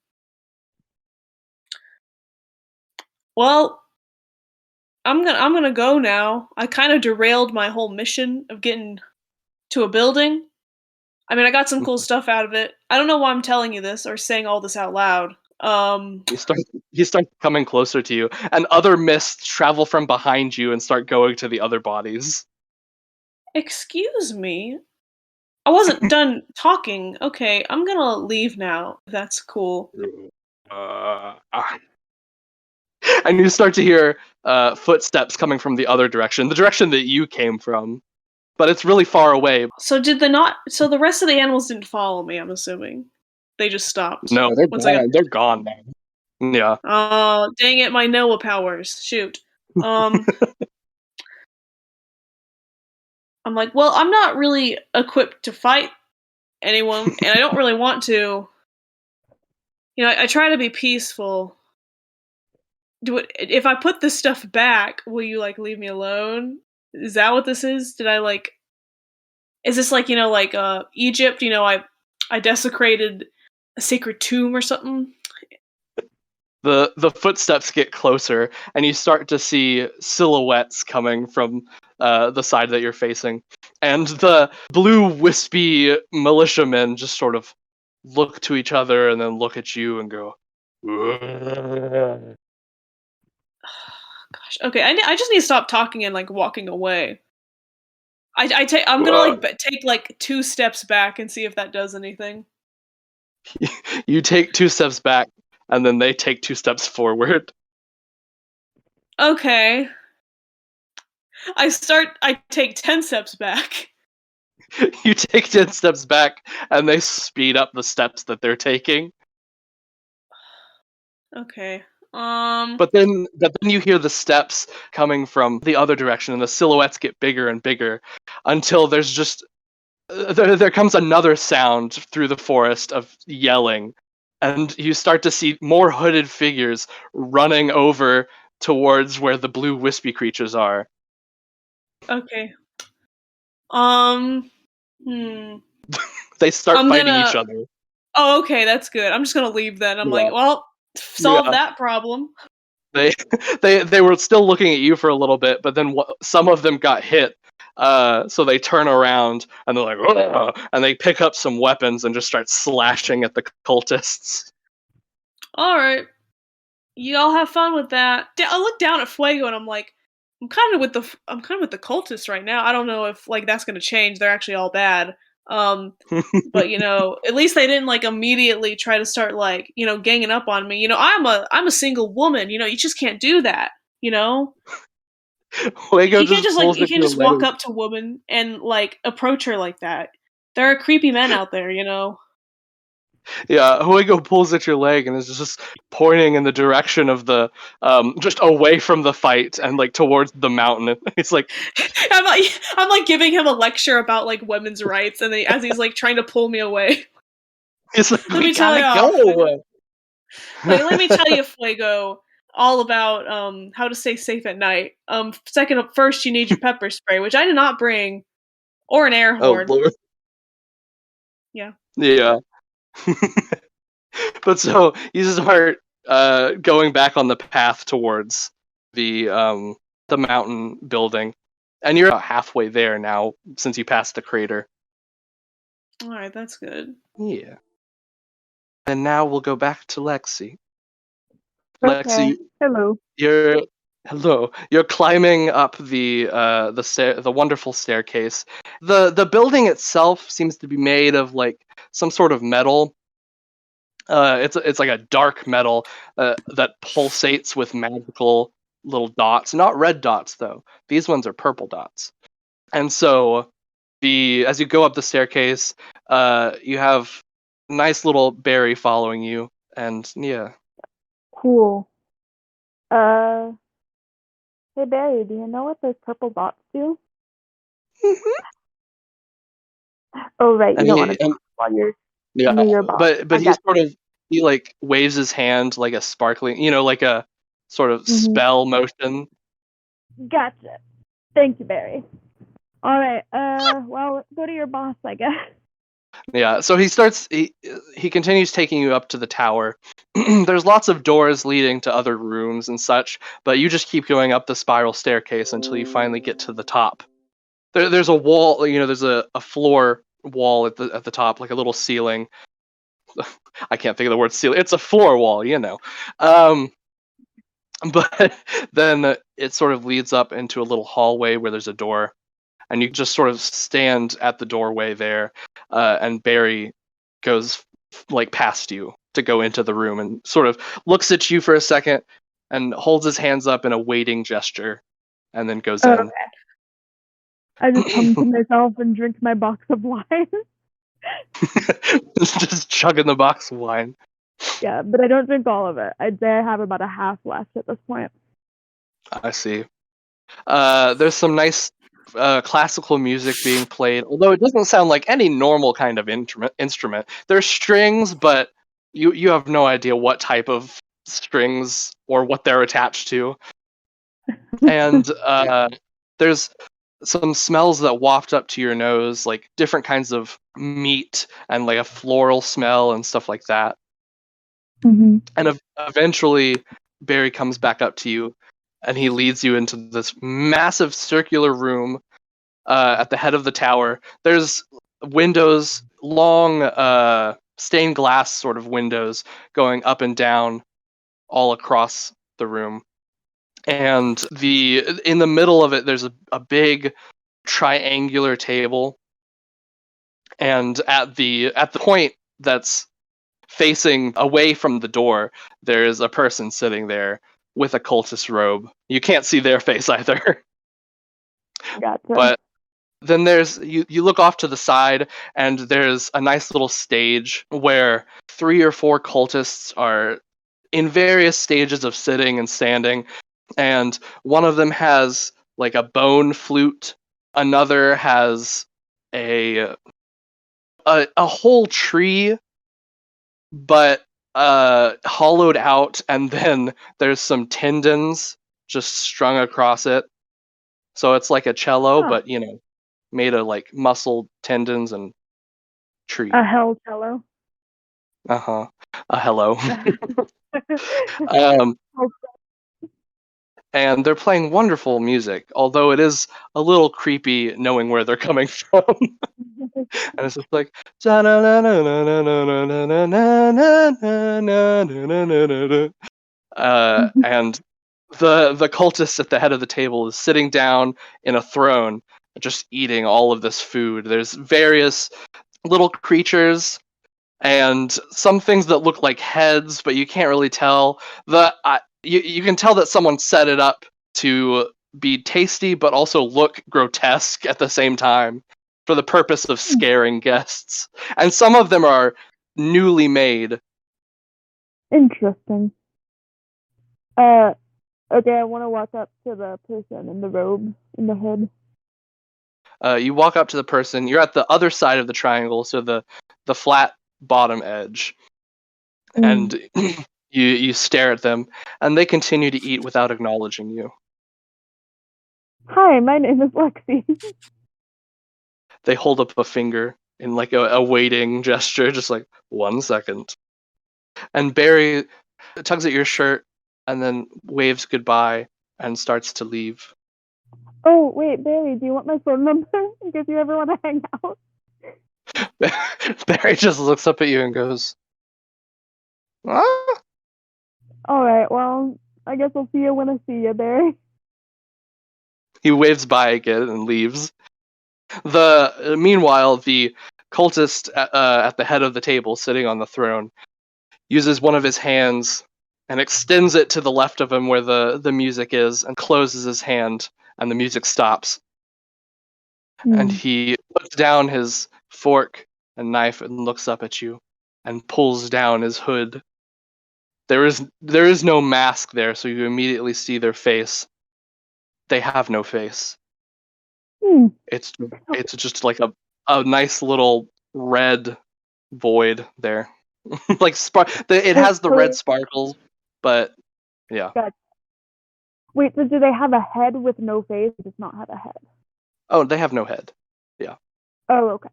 Speaker 1: well, I'm gonna go now. I kind of derailed my whole mission of getting to a building. I mean, I got some cool stuff out of it. I don't know why I'm telling you this or saying all this out loud.
Speaker 3: He starts coming closer to you, and other mists travel from behind you and start going to the other bodies.
Speaker 1: Excuse me. I wasn't done talking. Okay, I'm gonna leave now. If that's cool.
Speaker 3: Uh, ah. And you start to hear footsteps coming from the other direction, the direction that you came from, but it's really far away.
Speaker 1: So the rest of the animals didn't follow me, I'm assuming. They just stopped
Speaker 3: No, they're
Speaker 1: once I got.
Speaker 3: gone. They're gone now. Yeah.
Speaker 1: Oh, dang it, my Noah powers. Shoot. I'm like, well, I'm not really equipped to fight anyone, and I don't really want to. I try to be peaceful. If I put this stuff back, will you leave me alone? Is that what this is? Is this Egypt? I desecrated a sacred tomb or something.
Speaker 3: The footsteps get closer, and you start to see silhouettes coming from the side that you're facing, and the blue wispy militiamen just sort of look to each other and then look at you and go, "Ugh."
Speaker 1: Gosh. Okay, I just need to stop talking and walking away. I'm gonna take 2 steps back and see if that does anything.
Speaker 3: You take 2 steps back, and then they take 2 steps forward.
Speaker 1: Okay. I take 10 steps back.
Speaker 3: You take 10 steps back, and they speed up the steps that they're taking.
Speaker 1: Okay.
Speaker 3: But then you hear the steps coming from the other direction, and the silhouettes get bigger and bigger until there's just there comes another sound through the forest of yelling, and you start to see more hooded figures running over towards where the blue wispy creatures are.
Speaker 1: Okay.
Speaker 3: They start fighting each other.
Speaker 1: Oh, okay, that's good. I'm just gonna leave then. I'm like, well, solve that problem.
Speaker 3: They were still looking at you for a little bit, but then some of them got hit. So they turn around and they're like, "Ugh," and they pick up some weapons and just start slashing at the cultists.
Speaker 1: All right, y'all have fun with that. I look down at Fuego and I'm like, I'm kind of with the cultists right now. I don't know if that's gonna change. They're actually all bad. But at least they didn't immediately try to start ganging up on me. I'm a single woman. You just can't do that.
Speaker 3: Fuego
Speaker 1: You can't
Speaker 3: just pulls
Speaker 1: you
Speaker 3: at
Speaker 1: can't
Speaker 3: your
Speaker 1: just walk
Speaker 3: leg.
Speaker 1: up to a woman and approach her like that. There are creepy men out there.
Speaker 3: Yeah, Fuego pulls at your leg and is just pointing in the direction of the just away from the fight and towards the mountain. He's like,
Speaker 1: I'm giving him a lecture about women's rights, and then as he's trying to pull me away.
Speaker 3: he's like,
Speaker 1: Let
Speaker 3: we
Speaker 1: me tell
Speaker 3: gotta
Speaker 1: you,
Speaker 3: go.
Speaker 1: let me tell you, Fuego, all about how to stay safe at night. First you need your pepper spray, which I did not bring, or an air
Speaker 3: Oh
Speaker 1: horn.
Speaker 3: Lord.
Speaker 1: Yeah.
Speaker 3: Yeah. But so you start going back on the path towards the mountain building, and you're about halfway there now since you passed the crater.
Speaker 1: All right, that's good.
Speaker 3: Yeah. And now we'll go back to Lexi.
Speaker 2: Okay.
Speaker 3: Lexi,
Speaker 2: Hello.
Speaker 3: You're climbing up the wonderful staircase. The building itself seems to be made of some sort of metal. It's like a dark metal that pulsates with magical little dots. Not red dots though. These ones are purple dots. And so as you go up the staircase, you have a nice little Barry following you, and yeah.
Speaker 2: Cool. Hey Barry, do you know what those purple dots do? Oh right, you
Speaker 3: And
Speaker 2: don't want to talk while you're
Speaker 3: yeah,
Speaker 2: near your boss.
Speaker 3: but he waves his hand like a sparkling, like a sort of spell motion.
Speaker 2: Gotcha. Thank you, Barry. All right. Well, go to your boss, I guess.
Speaker 3: Yeah, so he continues taking you up to the tower. There's lots of doors leading to other rooms and such, but you just keep going up the spiral staircase until you finally get to the top. There's a wall, there's a floor wall at the top, like a little ceiling. I can't think of the word ceiling. It's a floor wall, But then it sort of leads up into a little hallway where there's a door, and you just sort of stand at the doorway there, and Barry goes past you to go into the room and sort of looks at you for a second, and holds his hands up in a waiting gesture, and then goes
Speaker 2: Okay.
Speaker 3: in.
Speaker 2: I just hum to myself and drink my box of wine.
Speaker 3: Just chugging the box of wine.
Speaker 2: Yeah, but I don't drink all of it. I'd say I have about a half left at this point.
Speaker 3: I see. There's some nice classical music being played, although it doesn't sound like any normal kind of instrument. There's strings, but you have no idea what type of strings or what they're attached to. And there's some smells that waft up to your nose, like different kinds of meat and like a floral smell and stuff like that.
Speaker 2: Mm-hmm.
Speaker 3: And eventually, Barry comes back up to you, and he leads you into this massive circular room at the head of the tower. There's windows, long stained glass sort of windows going up and down all across the room. And in the middle of it, there's a big triangular table. And at the point that's facing away from the door, there's a person sitting there with a cultist robe. You can't see their face either.
Speaker 2: Gotcha.
Speaker 3: But then there's you look off to the side, and there's a nice little stage where 3 or 4 cultists are in various stages of sitting and standing, and one of them has like a bone flute, another has a whole tree, but hollowed out, and then there's some tendons just strung across it. So it's like a cello, but made of like muscle tendons and tree.
Speaker 2: A hell cello.
Speaker 3: A hello. And they're playing wonderful music, although it is a little creepy knowing where they're coming from. And it's just like and the cultist at the head of the table is sitting down in a throne, just eating all of this food. There's various little creatures and some things that look like heads, but you can't really tell. You can tell that someone set it up to be tasty, but also look grotesque at the same time for the purpose of scaring guests. And some of them are newly made.
Speaker 2: Interesting. Okay, I want to walk up to the person in the robe, in the hood.
Speaker 3: You walk up to the person. You're at the other side of the triangle, so the flat bottom edge. And you stare at them, and they continue to eat without acknowledging you.
Speaker 2: Hi, my name is Lexi.
Speaker 3: They hold up a finger in like a waiting gesture, just like 1 second. And Barry tugs at your shirt and then waves goodbye and starts to leave.
Speaker 2: Oh, wait, Barry, do you want my phone number in case you ever want to hang out?
Speaker 3: Barry just looks up at you and goes, "Ah."
Speaker 2: Alright, well, I guess I'll see you when I see you, Barry.
Speaker 3: He waves bye again and leaves. Meanwhile, the cultist at the head of the table, sitting on the throne, uses one of his hands and extends it to the left of him where the music is, and closes his hand, and the music stops. And he puts down his fork and knife and looks up at you and pulls down his hood. There is no mask there, so you immediately see their face. They have no face. It's just like a nice little red void there. Like it has the red sparkles, but yeah.
Speaker 2: Gotcha. Wait, so do they have a head with no face? Or does not have a head?
Speaker 3: Oh, they have no head. Yeah.
Speaker 2: Oh, okay.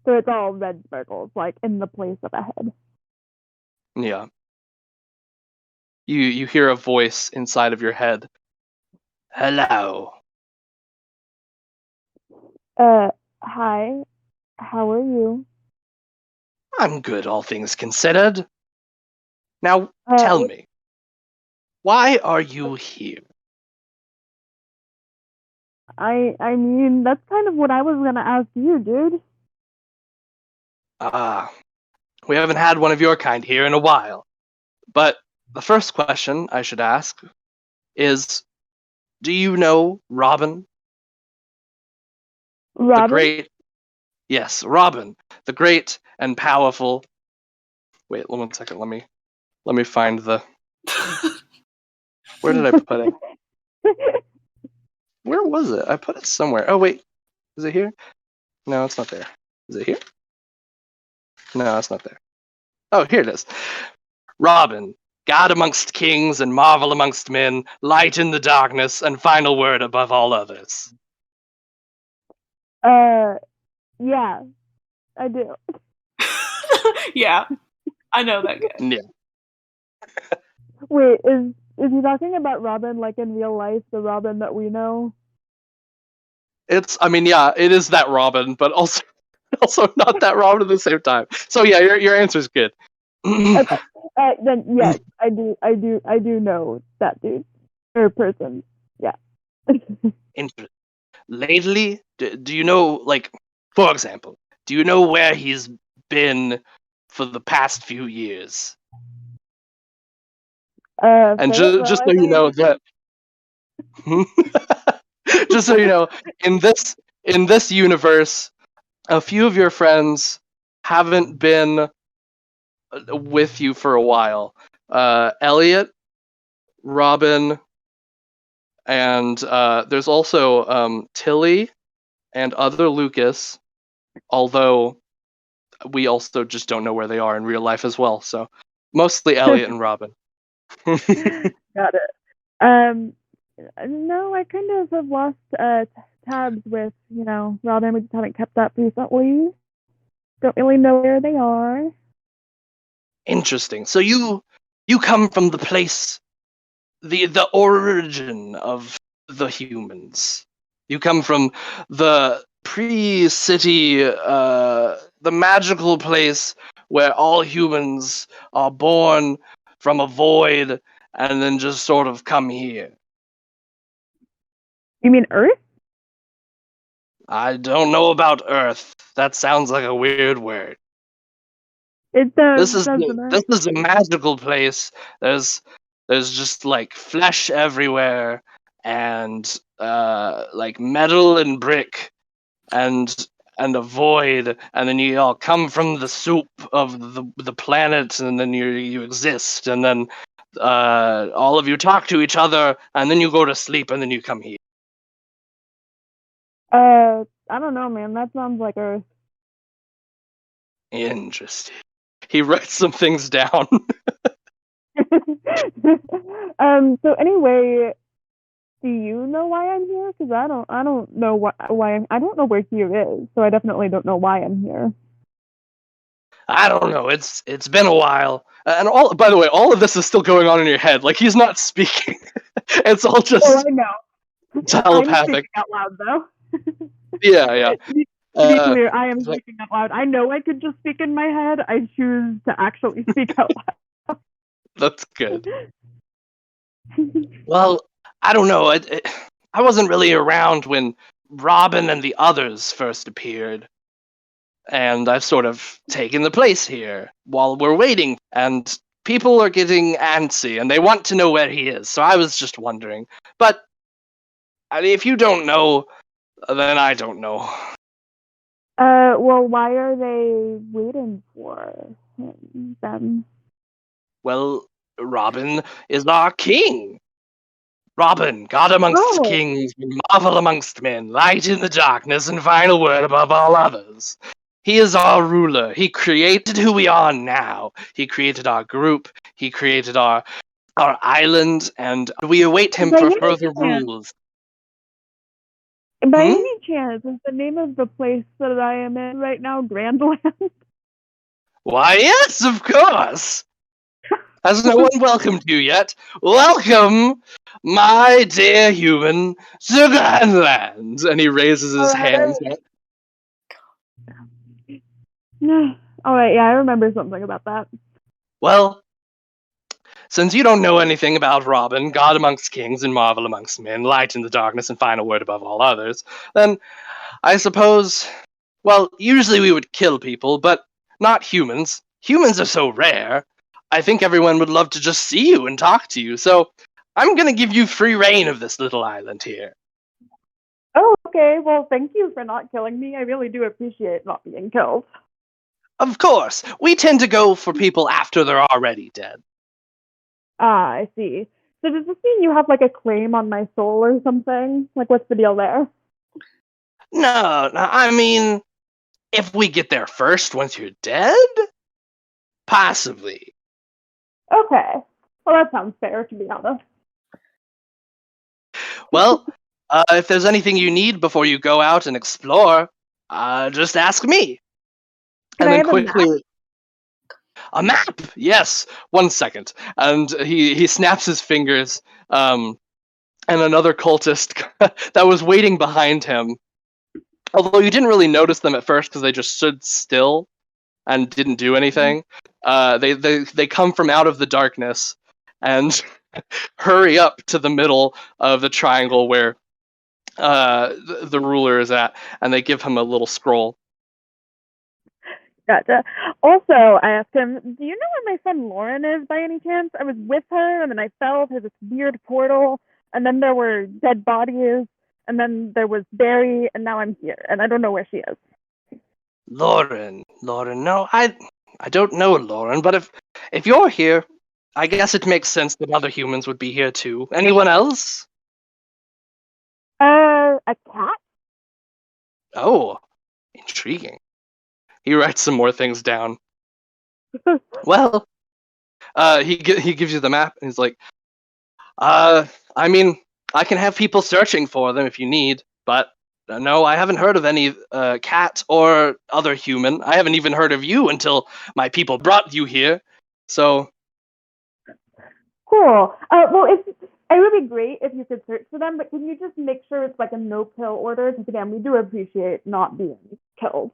Speaker 2: So it's all red sparkles, like in the place of a head.
Speaker 3: Yeah. You hear a voice inside of your head. Hello.
Speaker 2: Hi. How are you?
Speaker 3: I'm good, all things considered. Now, tell me, why are you here?
Speaker 2: I mean, that's kind of what I was gonna ask you, dude.
Speaker 3: We haven't had one of your kind here in a while. But the first question I should ask is, do you know Robin? The
Speaker 2: Robin?
Speaker 3: great... Yes, Robin. The great and powerful... Wait, 1 second, let me find the... Where did I put it? Where was it? I put it somewhere. Oh, wait. Is it here? No, it's not there. Is it here? No, it's not there. Oh, here it is. Robin, God amongst kings and marvel amongst men, light in the darkness, and final word above all others.
Speaker 2: Yeah, I do.
Speaker 1: Yeah, I know that guy.
Speaker 3: Yeah.
Speaker 2: Wait, is he talking about Robin like in real life, the Robin that we know?
Speaker 3: I mean, yeah, it is that Robin, but also not that Robin at the same time. So yeah, your answer's good.
Speaker 2: Okay. Then yes, I do know that dude or person. Yeah.
Speaker 3: Lately, do you know, like, for example, do you know where he's been for the past few years? And just so you know that, just so you know, in this universe, a few of your friends haven't been with you for a while. Elliot, Robin, and there's also Tilly and other Lucas, although we also just don't know where they are in real life as well. So mostly Elliot and Robin.
Speaker 2: Got it. No, I kind of have lost tabs with, Robin. We just haven't kept up recently. Don't really know where they are.
Speaker 3: Interesting. So you come from the place, the origin of the humans. You come from the pre-city, the magical place where all humans are born from a void and then just sort of come here.
Speaker 2: You mean Earth?
Speaker 3: I don't know about Earth. That sounds like a weird word.
Speaker 2: It does.
Speaker 3: This is a magical place. There's just like flesh everywhere, and like metal and brick, and a void, and then you all come from the soup of the planet, and then you exist, and then all of you talk to each other, and then you go to sleep, and then you come here.
Speaker 2: I don't know, man. That sounds like Earth.
Speaker 3: Interesting. He writes some things down.
Speaker 2: So anyway, do you know why I'm here? Because I don't know why I don't know where here is, so I definitely don't know why I'm here.
Speaker 3: I don't know. It's been a while, and by the way, all of this is still going on in your head. Like, he's not speaking. It's all just
Speaker 2: I know.
Speaker 3: telepathic.
Speaker 2: I'm speaking out loud, though.
Speaker 3: Yeah.
Speaker 2: To be clear, I am speaking out loud. I know I could just speak in my head. I choose to actually speak out loud.
Speaker 3: That's good. Well, I don't know. I wasn't really around when Robin and the others first appeared, and I've sort of taken the place here while we're waiting, and people are getting antsy, and they want to know where he is, so I was just wondering. But if you don't know, then I don't know.
Speaker 2: Well, why are they waiting for them?
Speaker 3: Well, Robin is our king. Robin, God amongst kings, marvel amongst men, light in the darkness, and final word above all others. He is our ruler. He created who we are now. He created our group. He created our island, and we await him for further rules.
Speaker 2: By any chance, is the name of the place that I am in right now GrandLand?
Speaker 3: Why, yes, of course. Has no one welcomed you yet? Welcome, my dear human, to GrandLand. And he raises his hands up.
Speaker 2: All right, yeah, I remember something about that.
Speaker 3: Well, since you don't know anything about Robin, God amongst kings and marvel amongst men, light in the darkness and final word above all others, then I suppose, well, usually we would kill people, but not humans. Humans are so rare. I think everyone would love to just see you and talk to you, so I'm gonna give you free reign of this little island here.
Speaker 2: Oh, okay. Well, thank you for not killing me. I really do appreciate not being killed.
Speaker 3: Of course, we tend to go for people after they're already dead.
Speaker 2: Ah, I see. So does this mean you have like a claim on my soul or something? Like, what's the deal there?
Speaker 3: No, I mean, if we get there first once you're dead? Possibly.
Speaker 2: Okay. Well, that sounds fair, to be honest.
Speaker 3: Well, if there's anything you need before you go out and explore, just ask me.
Speaker 2: Can
Speaker 3: And
Speaker 2: I
Speaker 3: then
Speaker 2: have a
Speaker 3: quickly,
Speaker 2: map?
Speaker 3: a map. Yes, 1 second. And he snaps his fingers. And another cultist that was waiting behind him. Although you didn't really notice them at first because they just stood still and didn't do anything. They come from out of the darkness and hurry up to the middle of the triangle where the ruler is at, and they give him a little scroll.
Speaker 2: Gotcha. Also, I asked him, do you know where my friend Lauren is by any chance? I was with her, and then I fell to this weird portal, and then there were dead bodies, and then there was Barry, and now I'm here, and I don't know where she is.
Speaker 3: Lauren, no, I don't know Lauren, but if you're here, I guess it makes sense that other humans would be here too. Anyone else?
Speaker 2: A cat?
Speaker 3: Oh, intriguing. He writes some more things down. Well, he gives you the map, and he's like, I mean, I can have people searching for them if you need, but no, I haven't heard of any cat or other human. I haven't even heard of you until my people brought you here. So,
Speaker 2: Cool. Well, it would be great if you could search for them, but can you just make sure it's like a no-kill order? Because again, we do appreciate not being killed.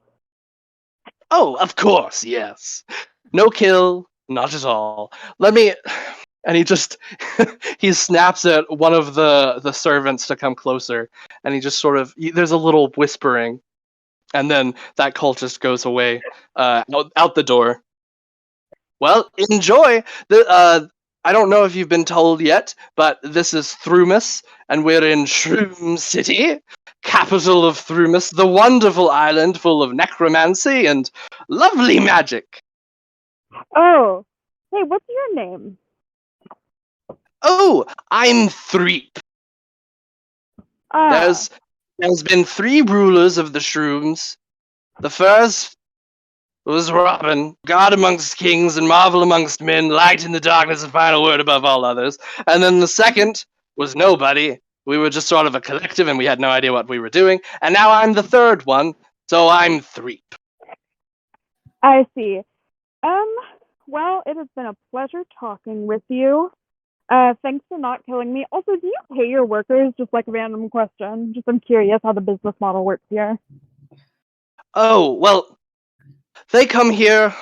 Speaker 3: oh, of course, yes. No kill, not at all. Let me. And he just he snaps at one of the servants to come closer, and he just sort of there's a little whispering, and then that cultist goes away out the door. Well, enjoy. I don't know if you've been told yet, but this is Thrumus, and we're in Shroom City, capital of Thrumus, the wonderful island full of necromancy and lovely magic.
Speaker 2: Oh, hey, what's your name?
Speaker 3: Oh, I'm Threep.
Speaker 2: Ah,
Speaker 3: There's been 3 rulers of the Shrooms. The first was Robin, God amongst kings and marvel amongst men, light in the darkness and final word above all others. And then the second was nobody. We were just sort of a collective and we had no idea what we were doing. And now I'm the third one, so I'm Threep.
Speaker 2: I see. Well, it has been a pleasure talking with you. Thanks for not killing me. Also, do you pay your workers? Just like a random question. Just I'm curious how the business model works here.
Speaker 3: Oh, well, they come here,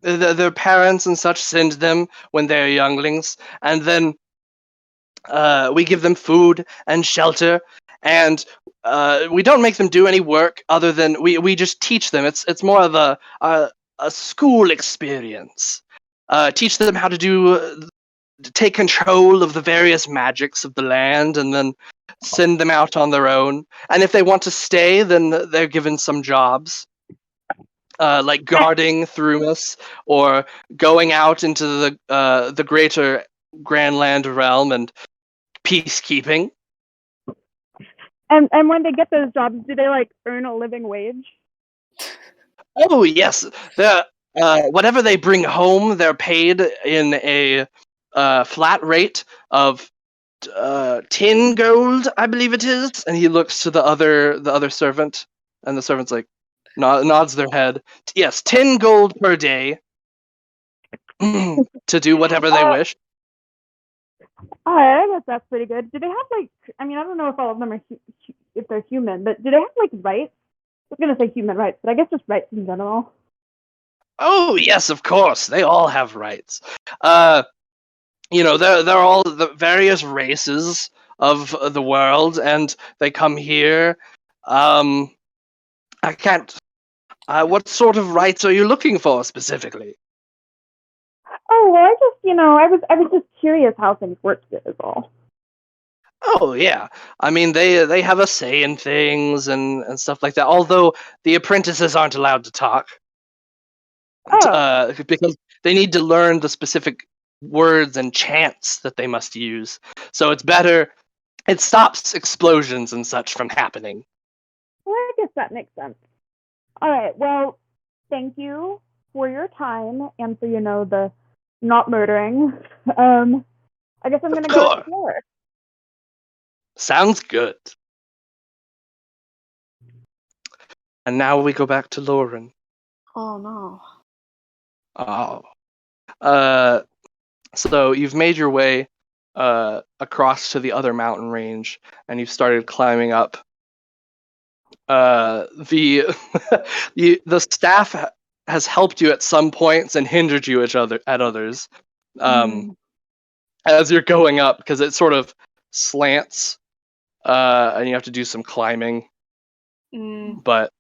Speaker 3: their parents and such send them when they're younglings, and then we give them food and shelter, and we don't make them do any work other than we just teach them. It's more of a school experience. Teach them how to take control of the various magics of the land, and then send them out on their own. And if they want to stay, then they're given some jobs. Like guarding Thrumus, or going out into the greater GrandLand realm and peacekeeping.
Speaker 2: And when they get those jobs, do they like earn a living wage?
Speaker 3: Oh yes, whatever they bring home, they're paid in a flat rate of 10 gold, I believe it is. And he looks to the other servant, and the servant's like nods their head. Yes, 10 gold per day to do whatever they wish.
Speaker 2: I guess that's pretty good. Do they have like? I mean, I don't know if all of them are if they're human, but do they have like rights? I was gonna say human rights, but I guess just rights in general.
Speaker 3: Oh yes, of course. They all have rights. They're all the various races of the world, and they come here. I can't. What sort of rights are you looking for specifically?
Speaker 2: Oh, well, I was just curious how things worked, is all.
Speaker 3: Oh yeah, I mean they have a say in things and stuff like that. Although the apprentices aren't allowed to talk,
Speaker 2: Oh,
Speaker 3: because they need to learn the specific words and chants that they must use. So it's better. It stops explosions and such from happening.
Speaker 2: well, I guess that makes sense. All right, well, thank you for your time and for, the not murdering. I guess I'm
Speaker 3: Of
Speaker 2: gonna go
Speaker 3: course,
Speaker 2: explore.
Speaker 3: sounds good. And now we go back to Lauren.
Speaker 1: Oh no.
Speaker 3: Oh, so you've made your way across to the other mountain range, and you've started climbing up. The the staff has helped you at some points and hindered you at others. Um,
Speaker 1: Mm.
Speaker 3: as you're going up, because it sort of slants, and you have to do some climbing.
Speaker 1: Mm.
Speaker 3: But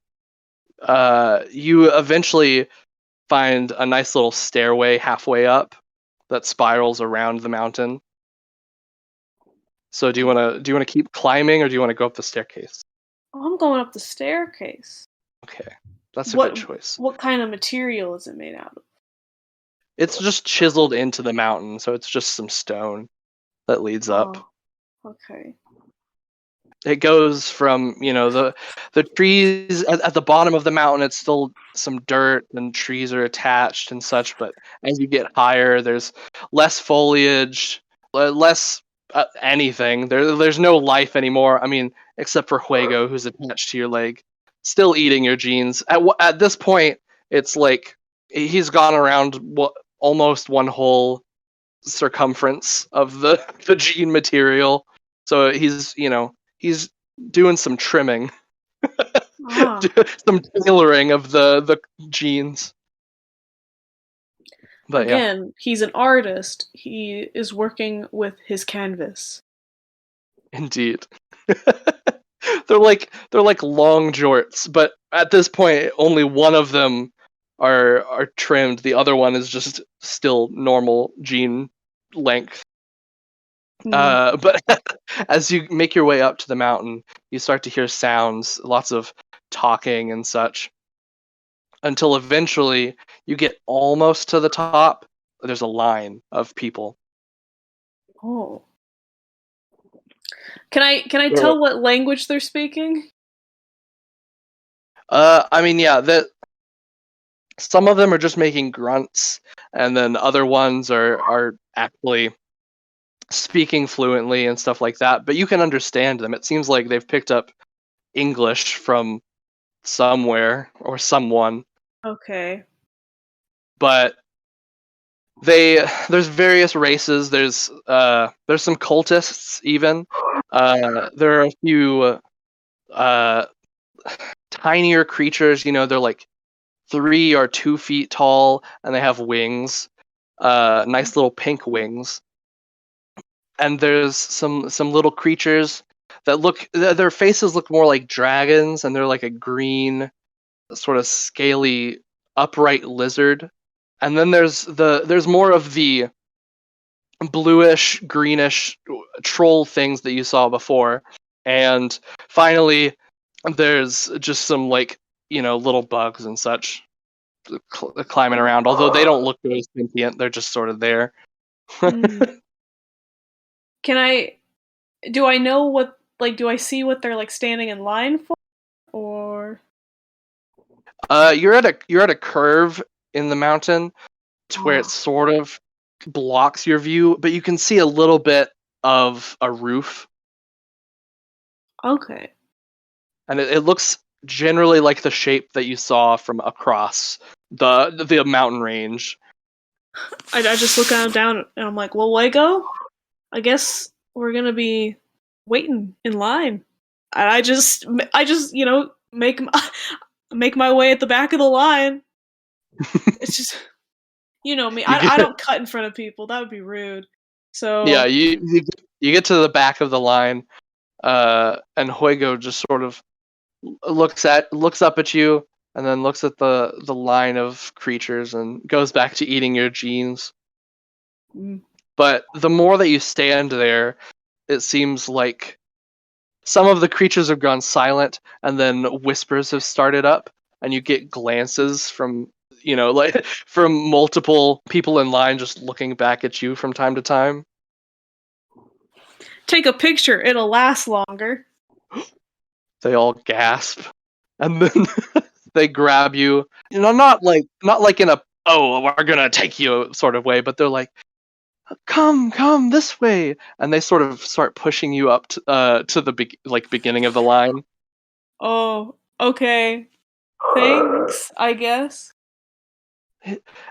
Speaker 3: you eventually find a nice little stairway halfway up that spirals around the mountain. So do you wanna keep climbing, or do you want to go up the staircase?
Speaker 1: Oh, I'm going up the staircase.
Speaker 3: Okay, that's a good
Speaker 1: What
Speaker 3: choice.
Speaker 1: what kind of material is it made out of?
Speaker 3: It's just chiseled into the mountain, so it's just some stone that leads up.
Speaker 1: Oh, okay.
Speaker 3: It goes from the trees at the bottom of the mountain. It's still some dirt and trees are attached and such, but as you get higher, there's less foliage, less anything. There's no life anymore. I mean, except for Huego, who's attached to your leg, still eating your genes. At this point, it's like he's gone around almost one whole circumference of the gene material. So he's doing some trimming,
Speaker 1: Ah,
Speaker 3: some tailoring of the genes. But yeah,
Speaker 1: again, he's an artist. He is working with his canvas.
Speaker 3: indeed. they're like long jorts, but at this point only one of them are trimmed. The other one is just still normal gene length.
Speaker 1: Hmm.
Speaker 3: But as you make your way up to the mountain, you start to hear sounds, lots of talking and such, until eventually you get almost to the top. There's a line of people.
Speaker 1: Oh. Can I
Speaker 3: They're
Speaker 1: tell what language they're speaking?
Speaker 3: I mean, yeah, that some of them are just making grunts, and then other ones are actually speaking fluently and stuff like that. But you can understand them. It seems like they've picked up English from somewhere or someone.
Speaker 1: Okay.
Speaker 3: But there's various races. There's some cultists even. There are a few uh tinier creatures. They're like 3 or 2 feet tall, and they have wings. Nice little pink wings. And there's some little creatures that their faces look more like dragons, and they're like a green, sort of scaly, upright lizard. And then there's more of the bluish, greenish troll things that you saw before. And finally, there's just some little bugs and such climbing around. Although they don't look really sentient, they're just sort of there.
Speaker 1: Hmm. Can I do I know what do I see what they're like standing in line for or
Speaker 3: You're at a curve in the mountain to where it
Speaker 1: oh,
Speaker 3: sort of blocks your view, but you can see a little bit of a roof,
Speaker 1: okay.
Speaker 3: and it looks generally like the shape that you saw from across the mountain range.
Speaker 1: I just look down and I'm like, well, Lego, I guess we're gonna be waiting in line. And I just make my way at the back of the line. It's just me.
Speaker 3: You
Speaker 1: I
Speaker 3: get
Speaker 1: don't cut in front of people. That would be rude.
Speaker 3: yeah,
Speaker 1: So
Speaker 3: you get to the back of the line, and Huego just sort of looks up at you, and then looks at the line of creatures and goes back to eating your jeans.
Speaker 1: Mm.
Speaker 3: But the more that you stand there, it seems like some of the creatures have gone silent, and then whispers have started up, and you get glances from, like from multiple people in line just looking back at you from time to time.
Speaker 1: Take a picture, it'll last longer.
Speaker 3: They all gasp, and then they grab you. Not like in a "oh, we're gonna take you" sort of way, but they're like, come this way, and they sort of start pushing you up to the beginning of the line.
Speaker 1: Oh, okay. Thanks, I guess.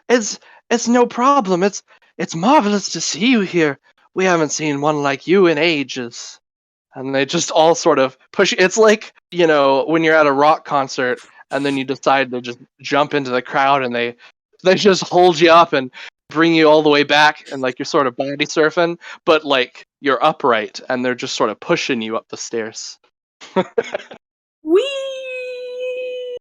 Speaker 3: It's it's no problem. It's marvelous to see you here. We haven't seen one like you in ages. And they just all sort of push. It's like, when you're at a rock concert and then you decide to just jump into the crowd, and they just hold you up and bring you all the way back, and like you're sort of body surfing, but like you're upright and they're just sort of pushing you up the stairs.
Speaker 1: Whee!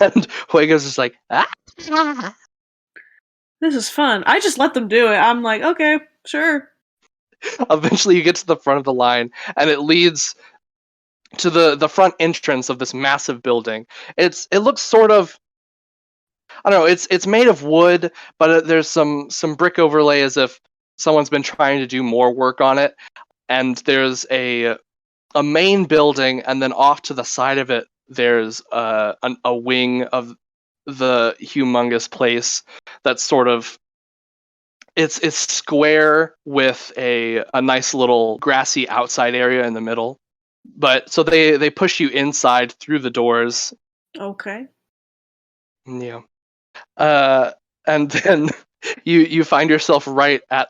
Speaker 3: And Fuego's just like, ah.
Speaker 1: This is fun. I just let them do it. I'm like, okay, sure.
Speaker 3: Eventually you get to the front of the line, and it leads to the front entrance of this massive building. It looks sort of, I don't know, it's made of wood, but there's some brick overlay as if someone's been trying to do more work on it. And there's a main building, and then off to the side of it there's a wing of the humongous place that's sort of, it's square with a nice little grassy outside area in the middle. But so they push you inside through the doors.
Speaker 1: Okay.
Speaker 3: Yeah. And then you find yourself right at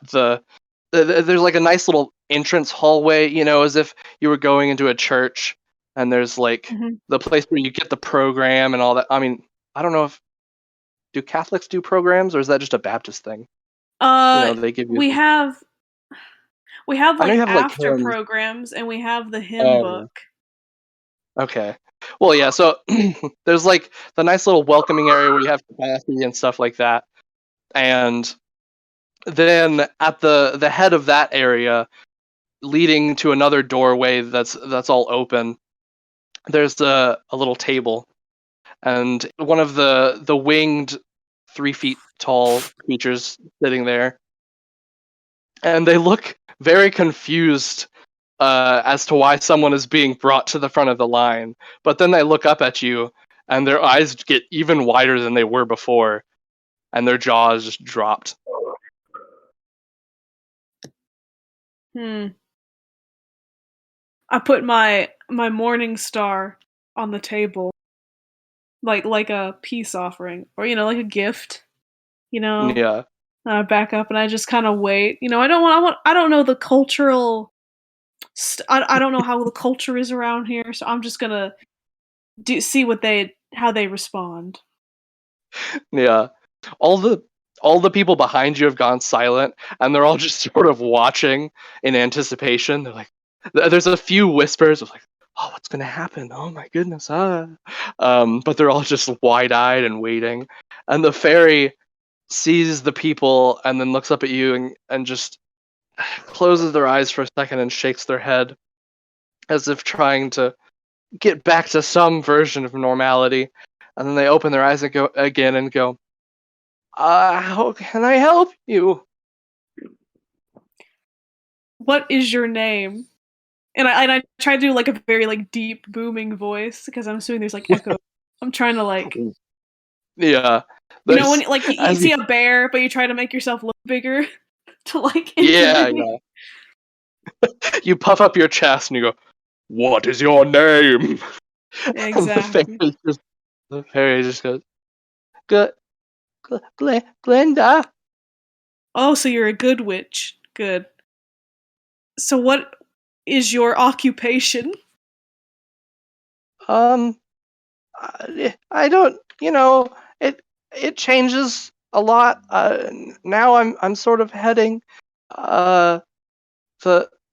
Speaker 3: there's like a nice little entrance hallway, as if you were going into a church, and there's like the place where you get the program and all that. I mean, I don't know, do Catholics do programs, or is that just a Baptist thing? They give you.
Speaker 1: We have
Speaker 3: I know you
Speaker 1: like
Speaker 3: have like
Speaker 1: after
Speaker 3: hymns.
Speaker 1: programs, and we have the hymn
Speaker 3: Oh,
Speaker 1: book.
Speaker 3: okay. Well, yeah. So there's like the nice little welcoming area where you have capacity and stuff like that, and then at the head of that area, leading to another doorway that's all open, there's a little table, and one of the winged 3 feet tall creatures sitting there, and they look very confused as to why someone is being brought to the front of the line. But then they look up at you, and their eyes get even wider than they were before, and their jaws just dropped.
Speaker 1: I put my morning star on the table, like a peace offering, or like a gift.
Speaker 3: Yeah.
Speaker 1: Back up, and I just kind of wait. I don't know the cultural. I don't know how the culture is around here, so I'm just gonna see how they respond.
Speaker 3: Yeah. All the people behind you have gone silent, and they're all just sort of watching in anticipation. They're like, there's a few whispers of like, oh, what's gonna happen? Oh my goodness, but they're all just wide-eyed and waiting. And the fairy sees the people and then looks up at you and just closes their eyes for a second and shakes their head as if trying to get back to some version of normality. And then they open their eyes and go again and go, how can I help you?
Speaker 1: What is your name? And I try to do like a very like deep booming voice, because I'm assuming there's like echo. I'm trying to like,
Speaker 3: yeah.
Speaker 1: when like you see a bear, but you try to make yourself look bigger to like intimidate.
Speaker 3: Yeah. You puff up your chest and you go, "What is your name?"
Speaker 1: Exactly.
Speaker 3: The fairy just goes, Glenda.
Speaker 1: Oh, so you're a good witch. Good. So what is your occupation?
Speaker 3: I don't, it changes a lot. Now I'm sort of heading the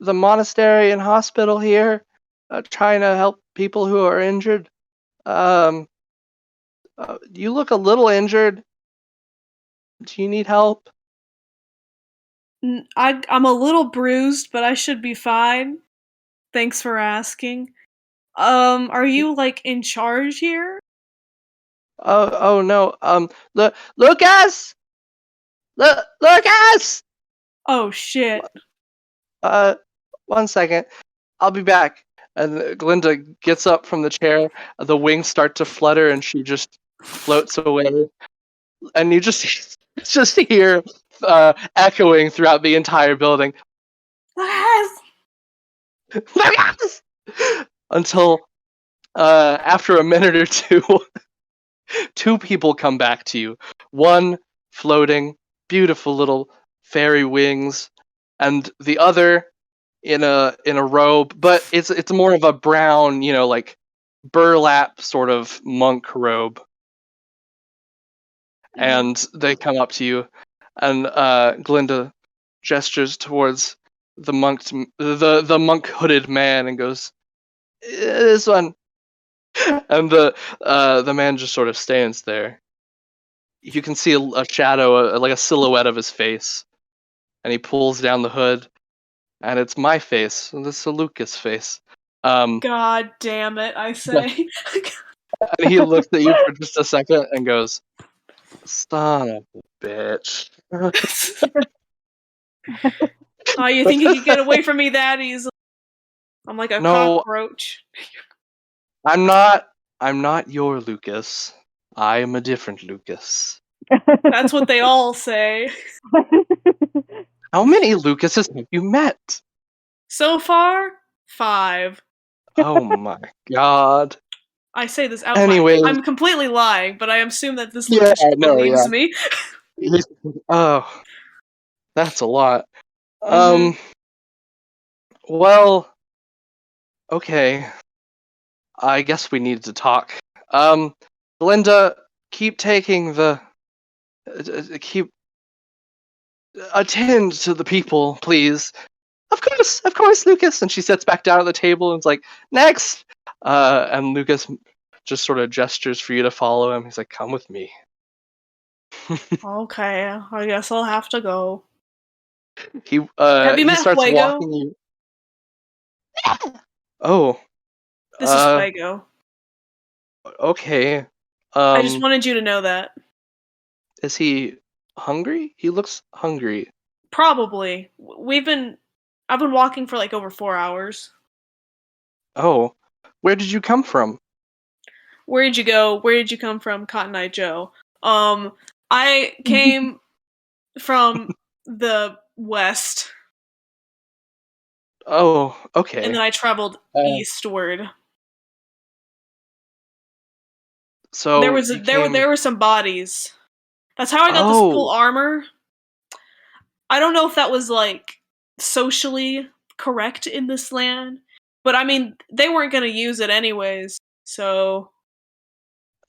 Speaker 3: monastery and hospital here, trying to help people who are injured. You look a little injured. Do you need help?
Speaker 1: I'm a little bruised, but I should be fine. Thanks for asking. Are you like in charge here?
Speaker 3: Oh no. Lucas! Lucas!
Speaker 1: Oh shit.
Speaker 3: Uh, 1 second. I'll be back. And Glinda gets up from the chair. The wings start to flutter, and she just floats away. And you just hear echoing throughout the entire building. Lucas! Until after a minute or two, two people come back to you. One floating, beautiful little fairy wings, and the other in a robe, but it's more of a brown, like burlap sort of monk robe. And they come up to you, and Glinda gestures towards the monk hooded man and goes, "This one." And the man just sort of stands there. You can see a shadow, like a silhouette of his face, and he pulls down the hood, and it's my face. This is Lucas' face.
Speaker 1: God damn it, I say.
Speaker 3: And he looks at you for just a second and goes, "Son of a bitch."
Speaker 1: Oh, you think you could get away from me that easily? I'm like a
Speaker 3: No,
Speaker 1: cockroach.
Speaker 3: I'm not your Lucas. I am a different Lucas.
Speaker 1: That's what they all say.
Speaker 3: How many Lucases have you met?
Speaker 1: So far, 5.
Speaker 3: Oh my god.
Speaker 1: I say this out
Speaker 3: Anyways,
Speaker 1: I'm completely lying, but I assume that this
Speaker 3: yeah,
Speaker 1: Lucas
Speaker 3: no,
Speaker 1: believes
Speaker 3: yeah.
Speaker 1: me.
Speaker 3: Oh, that's a lot.
Speaker 1: Mhm.
Speaker 3: Well, okay. I guess we need to talk. Belinda, keep taking the keep attend to the people, please. Of course, Lucas. And she sits back down at the table and is like, next. And Lucas just sort of gestures for you to follow him. He's like, come with me.
Speaker 1: Okay, I guess I'll have to go.
Speaker 3: He
Speaker 1: Have you met
Speaker 3: starts
Speaker 1: Fuego?
Speaker 3: walking you. Oh,
Speaker 1: This is Fuego.
Speaker 3: okay.
Speaker 1: I just wanted you to know that.
Speaker 3: Is he hungry? He looks hungry.
Speaker 1: Probably. I've been walking for like over 4 hours.
Speaker 3: Oh, where did you come from?
Speaker 1: Where did you go? Where did you come from, Cotton Eye Joe? I came from the west.
Speaker 3: Oh, okay.
Speaker 1: And then I traveled
Speaker 3: Uh,
Speaker 1: eastward.
Speaker 3: So
Speaker 1: There were some bodies. That's how I got this cool
Speaker 3: Oh,
Speaker 1: armor. I don't know if that was like socially correct in this land, but I mean they weren't gonna use it anyways. So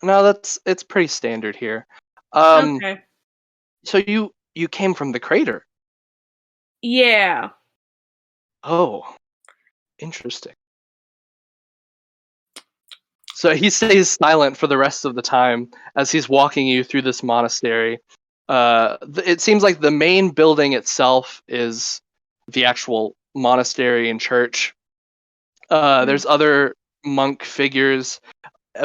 Speaker 3: no, it's pretty standard here. Um,
Speaker 1: okay,
Speaker 3: so you came from the crater.
Speaker 1: yeah,
Speaker 3: Oh, interesting. So he stays silent for the rest of the time as he's walking you through this monastery. It seems like the main building itself is the actual monastery and church. There's other monk figures,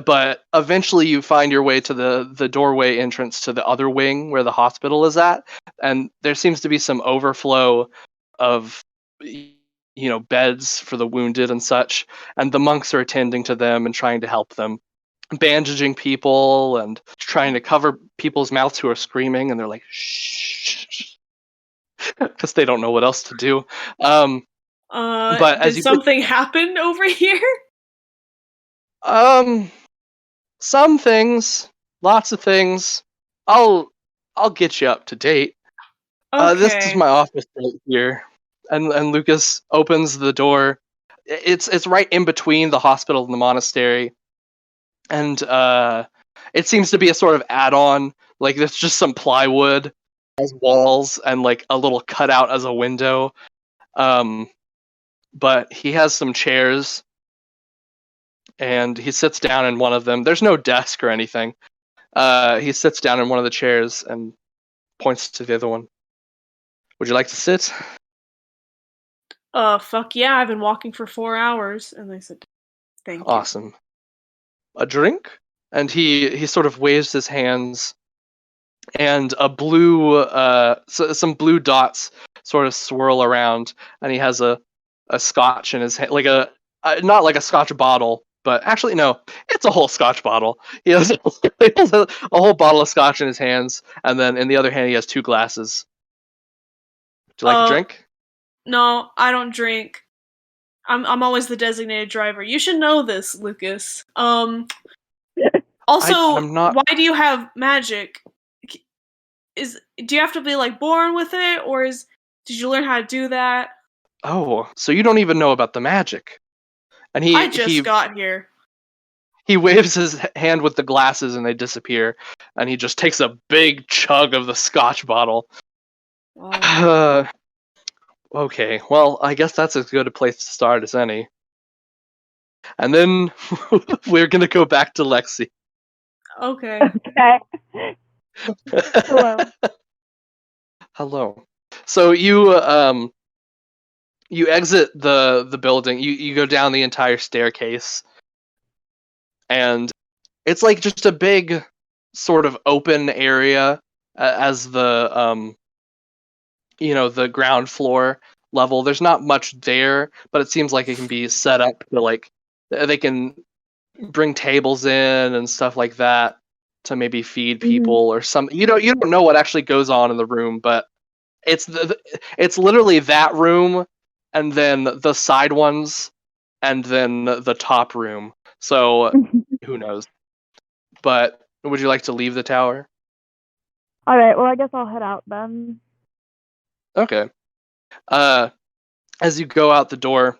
Speaker 3: but eventually you find your way to the doorway entrance to the other wing where the hospital is at, and there seems to be some overflow of beds for the wounded and such, and the monks are attending to them and trying to help them, bandaging people and trying to cover people's mouths who are screaming, and they're like shh because they don't know what else to do. But as
Speaker 1: did
Speaker 3: you get,
Speaker 1: something happen over here?
Speaker 3: um some things, lots of things. I'll get you up to date. This is
Speaker 1: Okay.
Speaker 3: my office right here, and Lucas opens the door. It's right in between the hospital and the monastery, and it seems to be a sort of add-on. Like there's just some plywood as walls and like a little cutout as a window. Um, but he has some chairs, and he sits down in one of them. There's no desk or anything. He sits down in one of the chairs and points to the other one. Would you like to sit?
Speaker 1: Fuck yeah, I've been walking for 4 hours. And they said, thank you.
Speaker 3: Awesome. A drink? And he sort of waves his hands, and a blue some blue dots sort of swirl around, and he has a scotch in his hand, like a not like a scotch bottle, but actually no, it's a whole scotch bottle. He has, he has a whole bottle of scotch in his hands, and then in the other hand he has 2 glasses. Do you like a drink?
Speaker 1: No, I don't drink. I'm always the designated driver. You should know this, Lucas. Also,
Speaker 3: I'm not.
Speaker 1: why do you have magic? Do you have to be like born with it, or did you learn how to do that?
Speaker 3: Oh, so you don't even know about the magic? And
Speaker 1: I just got here.
Speaker 3: He waves his hand with the glasses, and they disappear. And he just takes a big chug of the scotch bottle.
Speaker 1: Oh.
Speaker 3: Okay, well, I guess that's as good a place to start as any. And then we're gonna go back to Lexi.
Speaker 1: Okay.
Speaker 2: Okay. Hello.
Speaker 3: Hello. So you exit the building. You go down the entire staircase, and it's like just a big sort of open area as the the ground floor level. There's not much there, but it seems like it can be set up to like they can bring tables in and stuff like that to maybe feed people or some. You don't know what actually goes on in the room, but it's it's literally that room, and then the side ones, and then the top room. So who knows? But would you like to leave the tower?
Speaker 2: All right. Well, I guess I'll head out then.
Speaker 3: Okay. As you go out the door,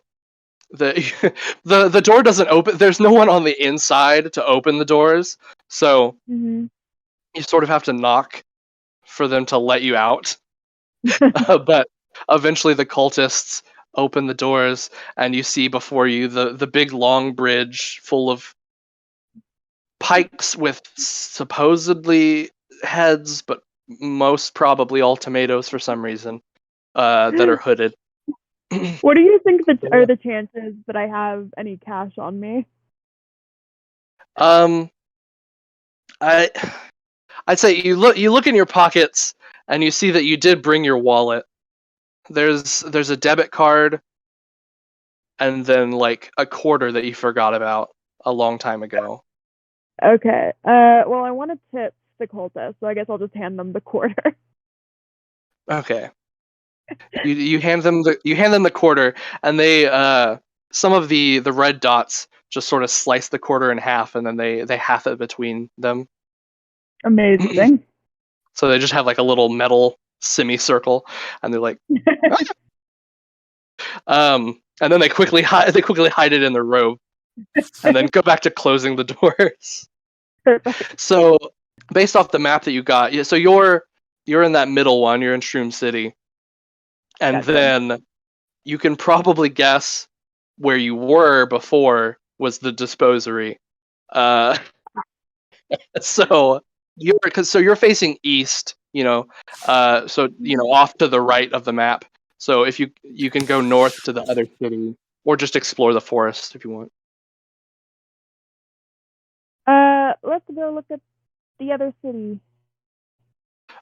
Speaker 3: the door doesn't open. There's no one on the inside to open the doors, so you sort of have to knock for them to let you out. But eventually the cultists open the doors, and you see before you the big long bridge full of pikes with supposedly heads, but most probably all tomatoes for some reason, that are hooded.
Speaker 2: What do you think are the chances that I have any cash on me?
Speaker 3: I'd say you look in your pockets, and you see that you did bring your wallet. There's a debit card, and then like a quarter that you forgot about a long time ago.
Speaker 2: Okay. Well, I want to tip the cultist, so I guess I'll just hand them the quarter.
Speaker 3: Okay. You hand them the quarter, and they some of the red dots just sort of slice the quarter in half, and then they half it between them.
Speaker 2: Amazing.
Speaker 3: So they just have like a little metal semicircle, and they're like, and then they quickly hide it in their robe, and then go back to closing the doors. So based off the map that you got, so you're in that middle one. You're in Shroom City. And
Speaker 2: Gotcha.
Speaker 3: then you can probably guess where you were before was the disposery. So you're facing east, off to the right of the map. So if you can go north to the other city, or just explore the forest if you want.
Speaker 2: Let's go look at the other city.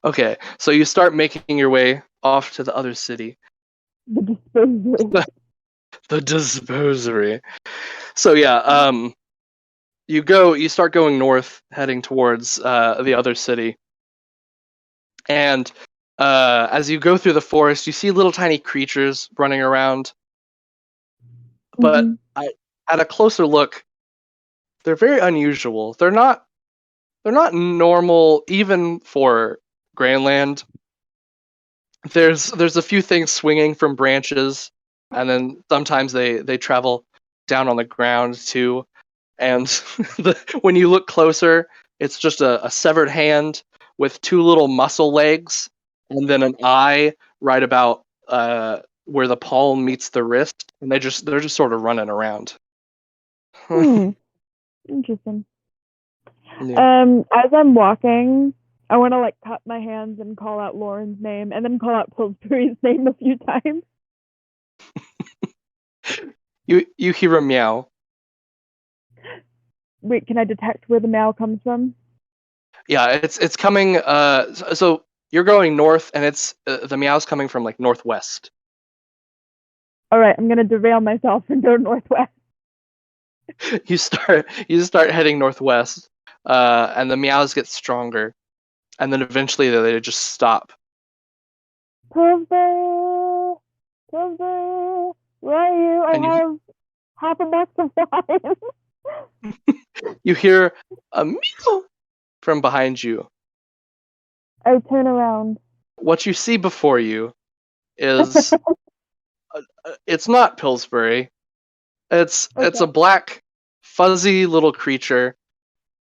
Speaker 3: Okay, so you start making your way off to the other city.
Speaker 2: The disposery.
Speaker 3: The disposery. So yeah, you start going north, heading towards the other city. And as you go through the forest, you see little tiny creatures running around. But at a closer look, they're very unusual. They're not normal even for GrandLand. There's a few things swinging from branches, and then sometimes they travel down on the ground too. And when you look closer, it's just a severed hand with 2 little muscle legs, and then an eye right about where the palm meets the wrist, and they're just sort of running around.
Speaker 2: Interesting.
Speaker 3: Yeah.
Speaker 2: As I'm walking, I want to like cut my hands and call out Lauren's name, and then call out Pillsbury's name a few times.
Speaker 3: You hear a meow.
Speaker 2: Wait, can I detect where the meow comes from?
Speaker 3: Yeah, it's coming. So you're going north, and it's the meow's coming from like northwest.
Speaker 2: All right, I'm gonna derail myself and go northwest.
Speaker 3: You start heading northwest, and the meows get stronger, and then eventually they just stop.
Speaker 2: Pillsbury, Pillsbury, where are you?
Speaker 3: And
Speaker 2: I have half a box of wine.
Speaker 3: you hear a meow from behind you.
Speaker 2: I turn around.
Speaker 3: What you see before you is it's not Pillsbury. It's a black, fuzzy little creature,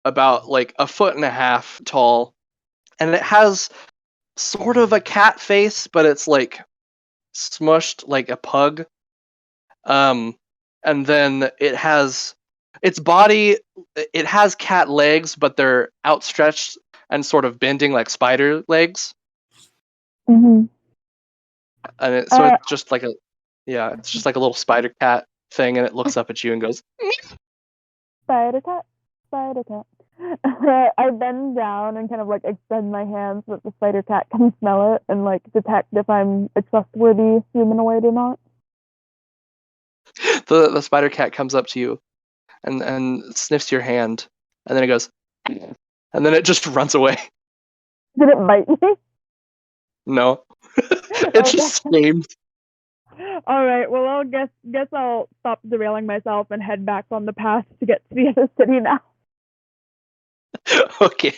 Speaker 3: about like 1.5 feet tall, and it has sort of a cat face, but it's like smushed like a pug. And then it has its body. It has cat legs, but they're outstretched and sort of bending like spider legs.
Speaker 2: Mm-hmm.
Speaker 3: And it's just like it's just like a little spider cat thing, and it looks up at you and goes,
Speaker 2: Spider cat, spider cat. I bend down and kind of like extend my hands so that the spider cat can smell it and like detect if I'm a trustworthy humanoid or not.
Speaker 3: the spider cat comes up to you and sniffs your hand, and then it goes, and then it just runs away.
Speaker 2: Did it bite me?
Speaker 3: No, it just screamed.
Speaker 2: All right. Well, I'll guess I'll stop derailing myself and head back on the path to get to the other city now.
Speaker 3: Okay.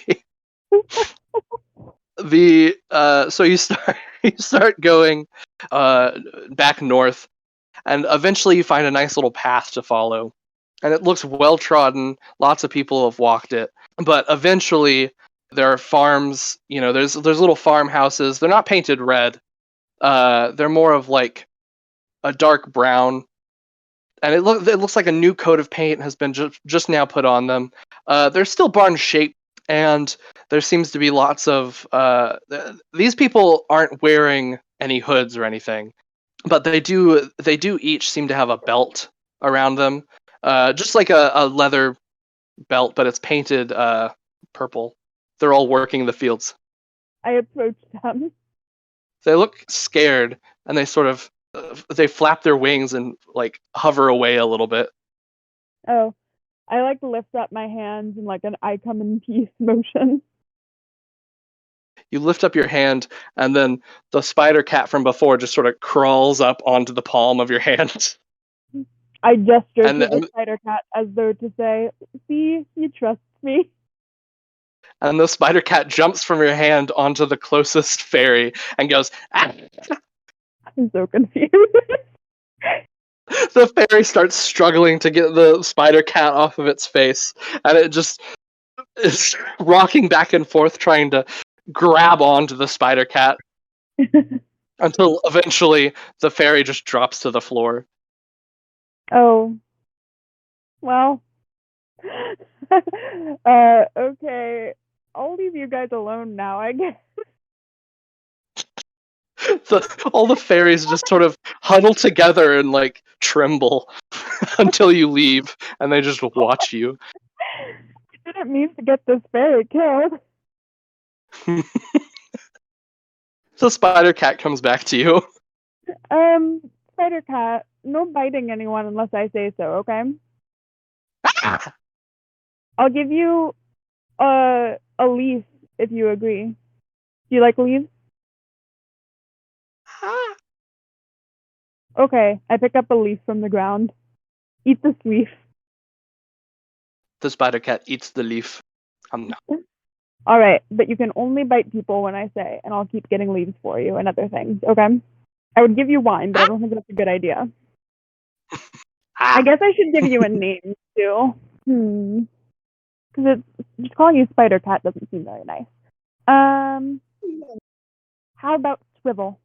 Speaker 3: So you start going back north, and eventually you find a nice little path to follow, and it looks well trodden. Lots of people have walked it, but eventually there are farms. There's little farmhouses. They're not painted red. They're more of like a dark brown, and it looks like a new coat of paint has been just now put on them. They're still barn shaped, and there seems to be lots of these people aren't wearing any hoods or anything, but they do each seem to have a belt around them, just like a leather belt, but it's painted purple. They're all working the fields.
Speaker 2: I approach them.
Speaker 3: They look scared, and they sort of they flap their wings and like hover away a little bit.
Speaker 2: Oh, I like lift up my hands in like an I come in peace motion.
Speaker 3: You lift up your hand, and then the spider cat from before just sort of crawls up onto the palm of your hand.
Speaker 2: I gesture to the spider cat as though to say, "See, you trust me."
Speaker 3: And the spider cat jumps from your hand onto the closest fairy and goes, "Ah!"
Speaker 2: I'm so confused.
Speaker 3: The fairy starts struggling to get the spider cat off of its face, and it just is rocking back and forth trying to grab onto the spider cat until eventually the fairy just drops to the floor.
Speaker 2: Oh. Well. Okay. I'll leave you guys alone now, I guess.
Speaker 3: All the fairies just sort of huddle together and like tremble until you leave, and they just watch you.
Speaker 2: I didn't mean to get this fairy killed.
Speaker 3: The spider cat comes back to you.
Speaker 2: Spider cat, no biting anyone unless I say so, okay?
Speaker 3: Ah!
Speaker 2: I'll give you a leaf if you agree. Do you like leaves?
Speaker 3: Ah!
Speaker 2: Okay, I pick up a leaf from the ground. Eat this leaf.
Speaker 3: The spider cat eats the leaf.
Speaker 2: Alright, but you can only bite people when I say, and I'll keep getting leaves for you and other things, okay? I would give you wine, but I don't think that's a good idea. I guess I should give you a name, too. Because just calling you Spider Cat doesn't seem very nice. How about Swivel?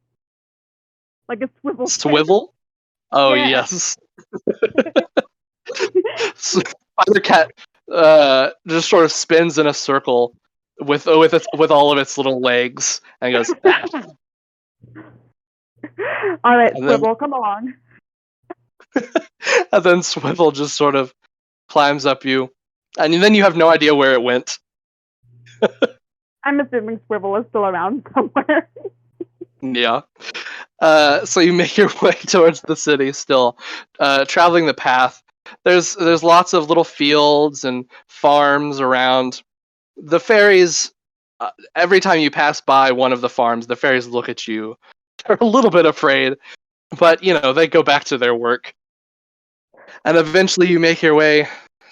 Speaker 2: Like a swivel.
Speaker 3: Swivel? Oh,
Speaker 2: yeah.
Speaker 3: Yes. Spider cat just sort of spins in a circle with all of its little legs, and goes.
Speaker 2: All right,
Speaker 3: And then
Speaker 2: Swivel, come along.
Speaker 3: and then Swivel just sort of climbs up you, and then you have no idea where it went.
Speaker 2: I'm assuming Swivel is still around somewhere.
Speaker 3: Yeah. So you make your way towards the city still, traveling the path. There's lots of little fields and farms around. The fairies, every time you pass by one of the farms, the fairies look at you. They're a little bit afraid, but they go back to their work. And eventually you make your way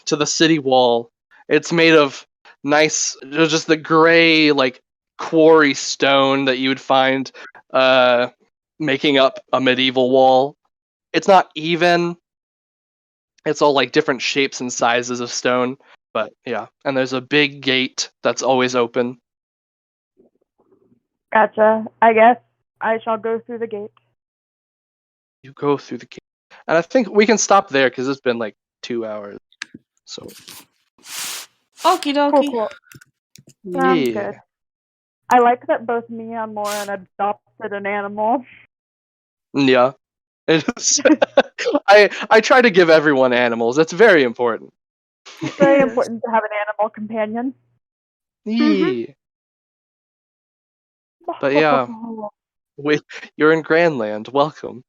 Speaker 3: to the city wall. It's made of nice, just the gray, like, quarry stone that you would find making up a medieval wall. It's not even. It's all like different shapes and sizes of stone. But yeah, and there's a big gate that's always open.
Speaker 2: Gotcha. I guess I shall go through the gate.
Speaker 3: You go through the gate. And I think we can stop there because it's been like 2 hours. So.
Speaker 1: Okie dokie.
Speaker 2: Cool. Sounds
Speaker 3: Yeah.
Speaker 2: good. I like that both me and Lauren adopted an animal.
Speaker 3: Yeah. I try to give everyone animals. It's very important.
Speaker 2: It's very
Speaker 1: Yes.
Speaker 2: important to have an animal companion.
Speaker 3: Yeah. But yeah, you're in GrandLand. Welcome.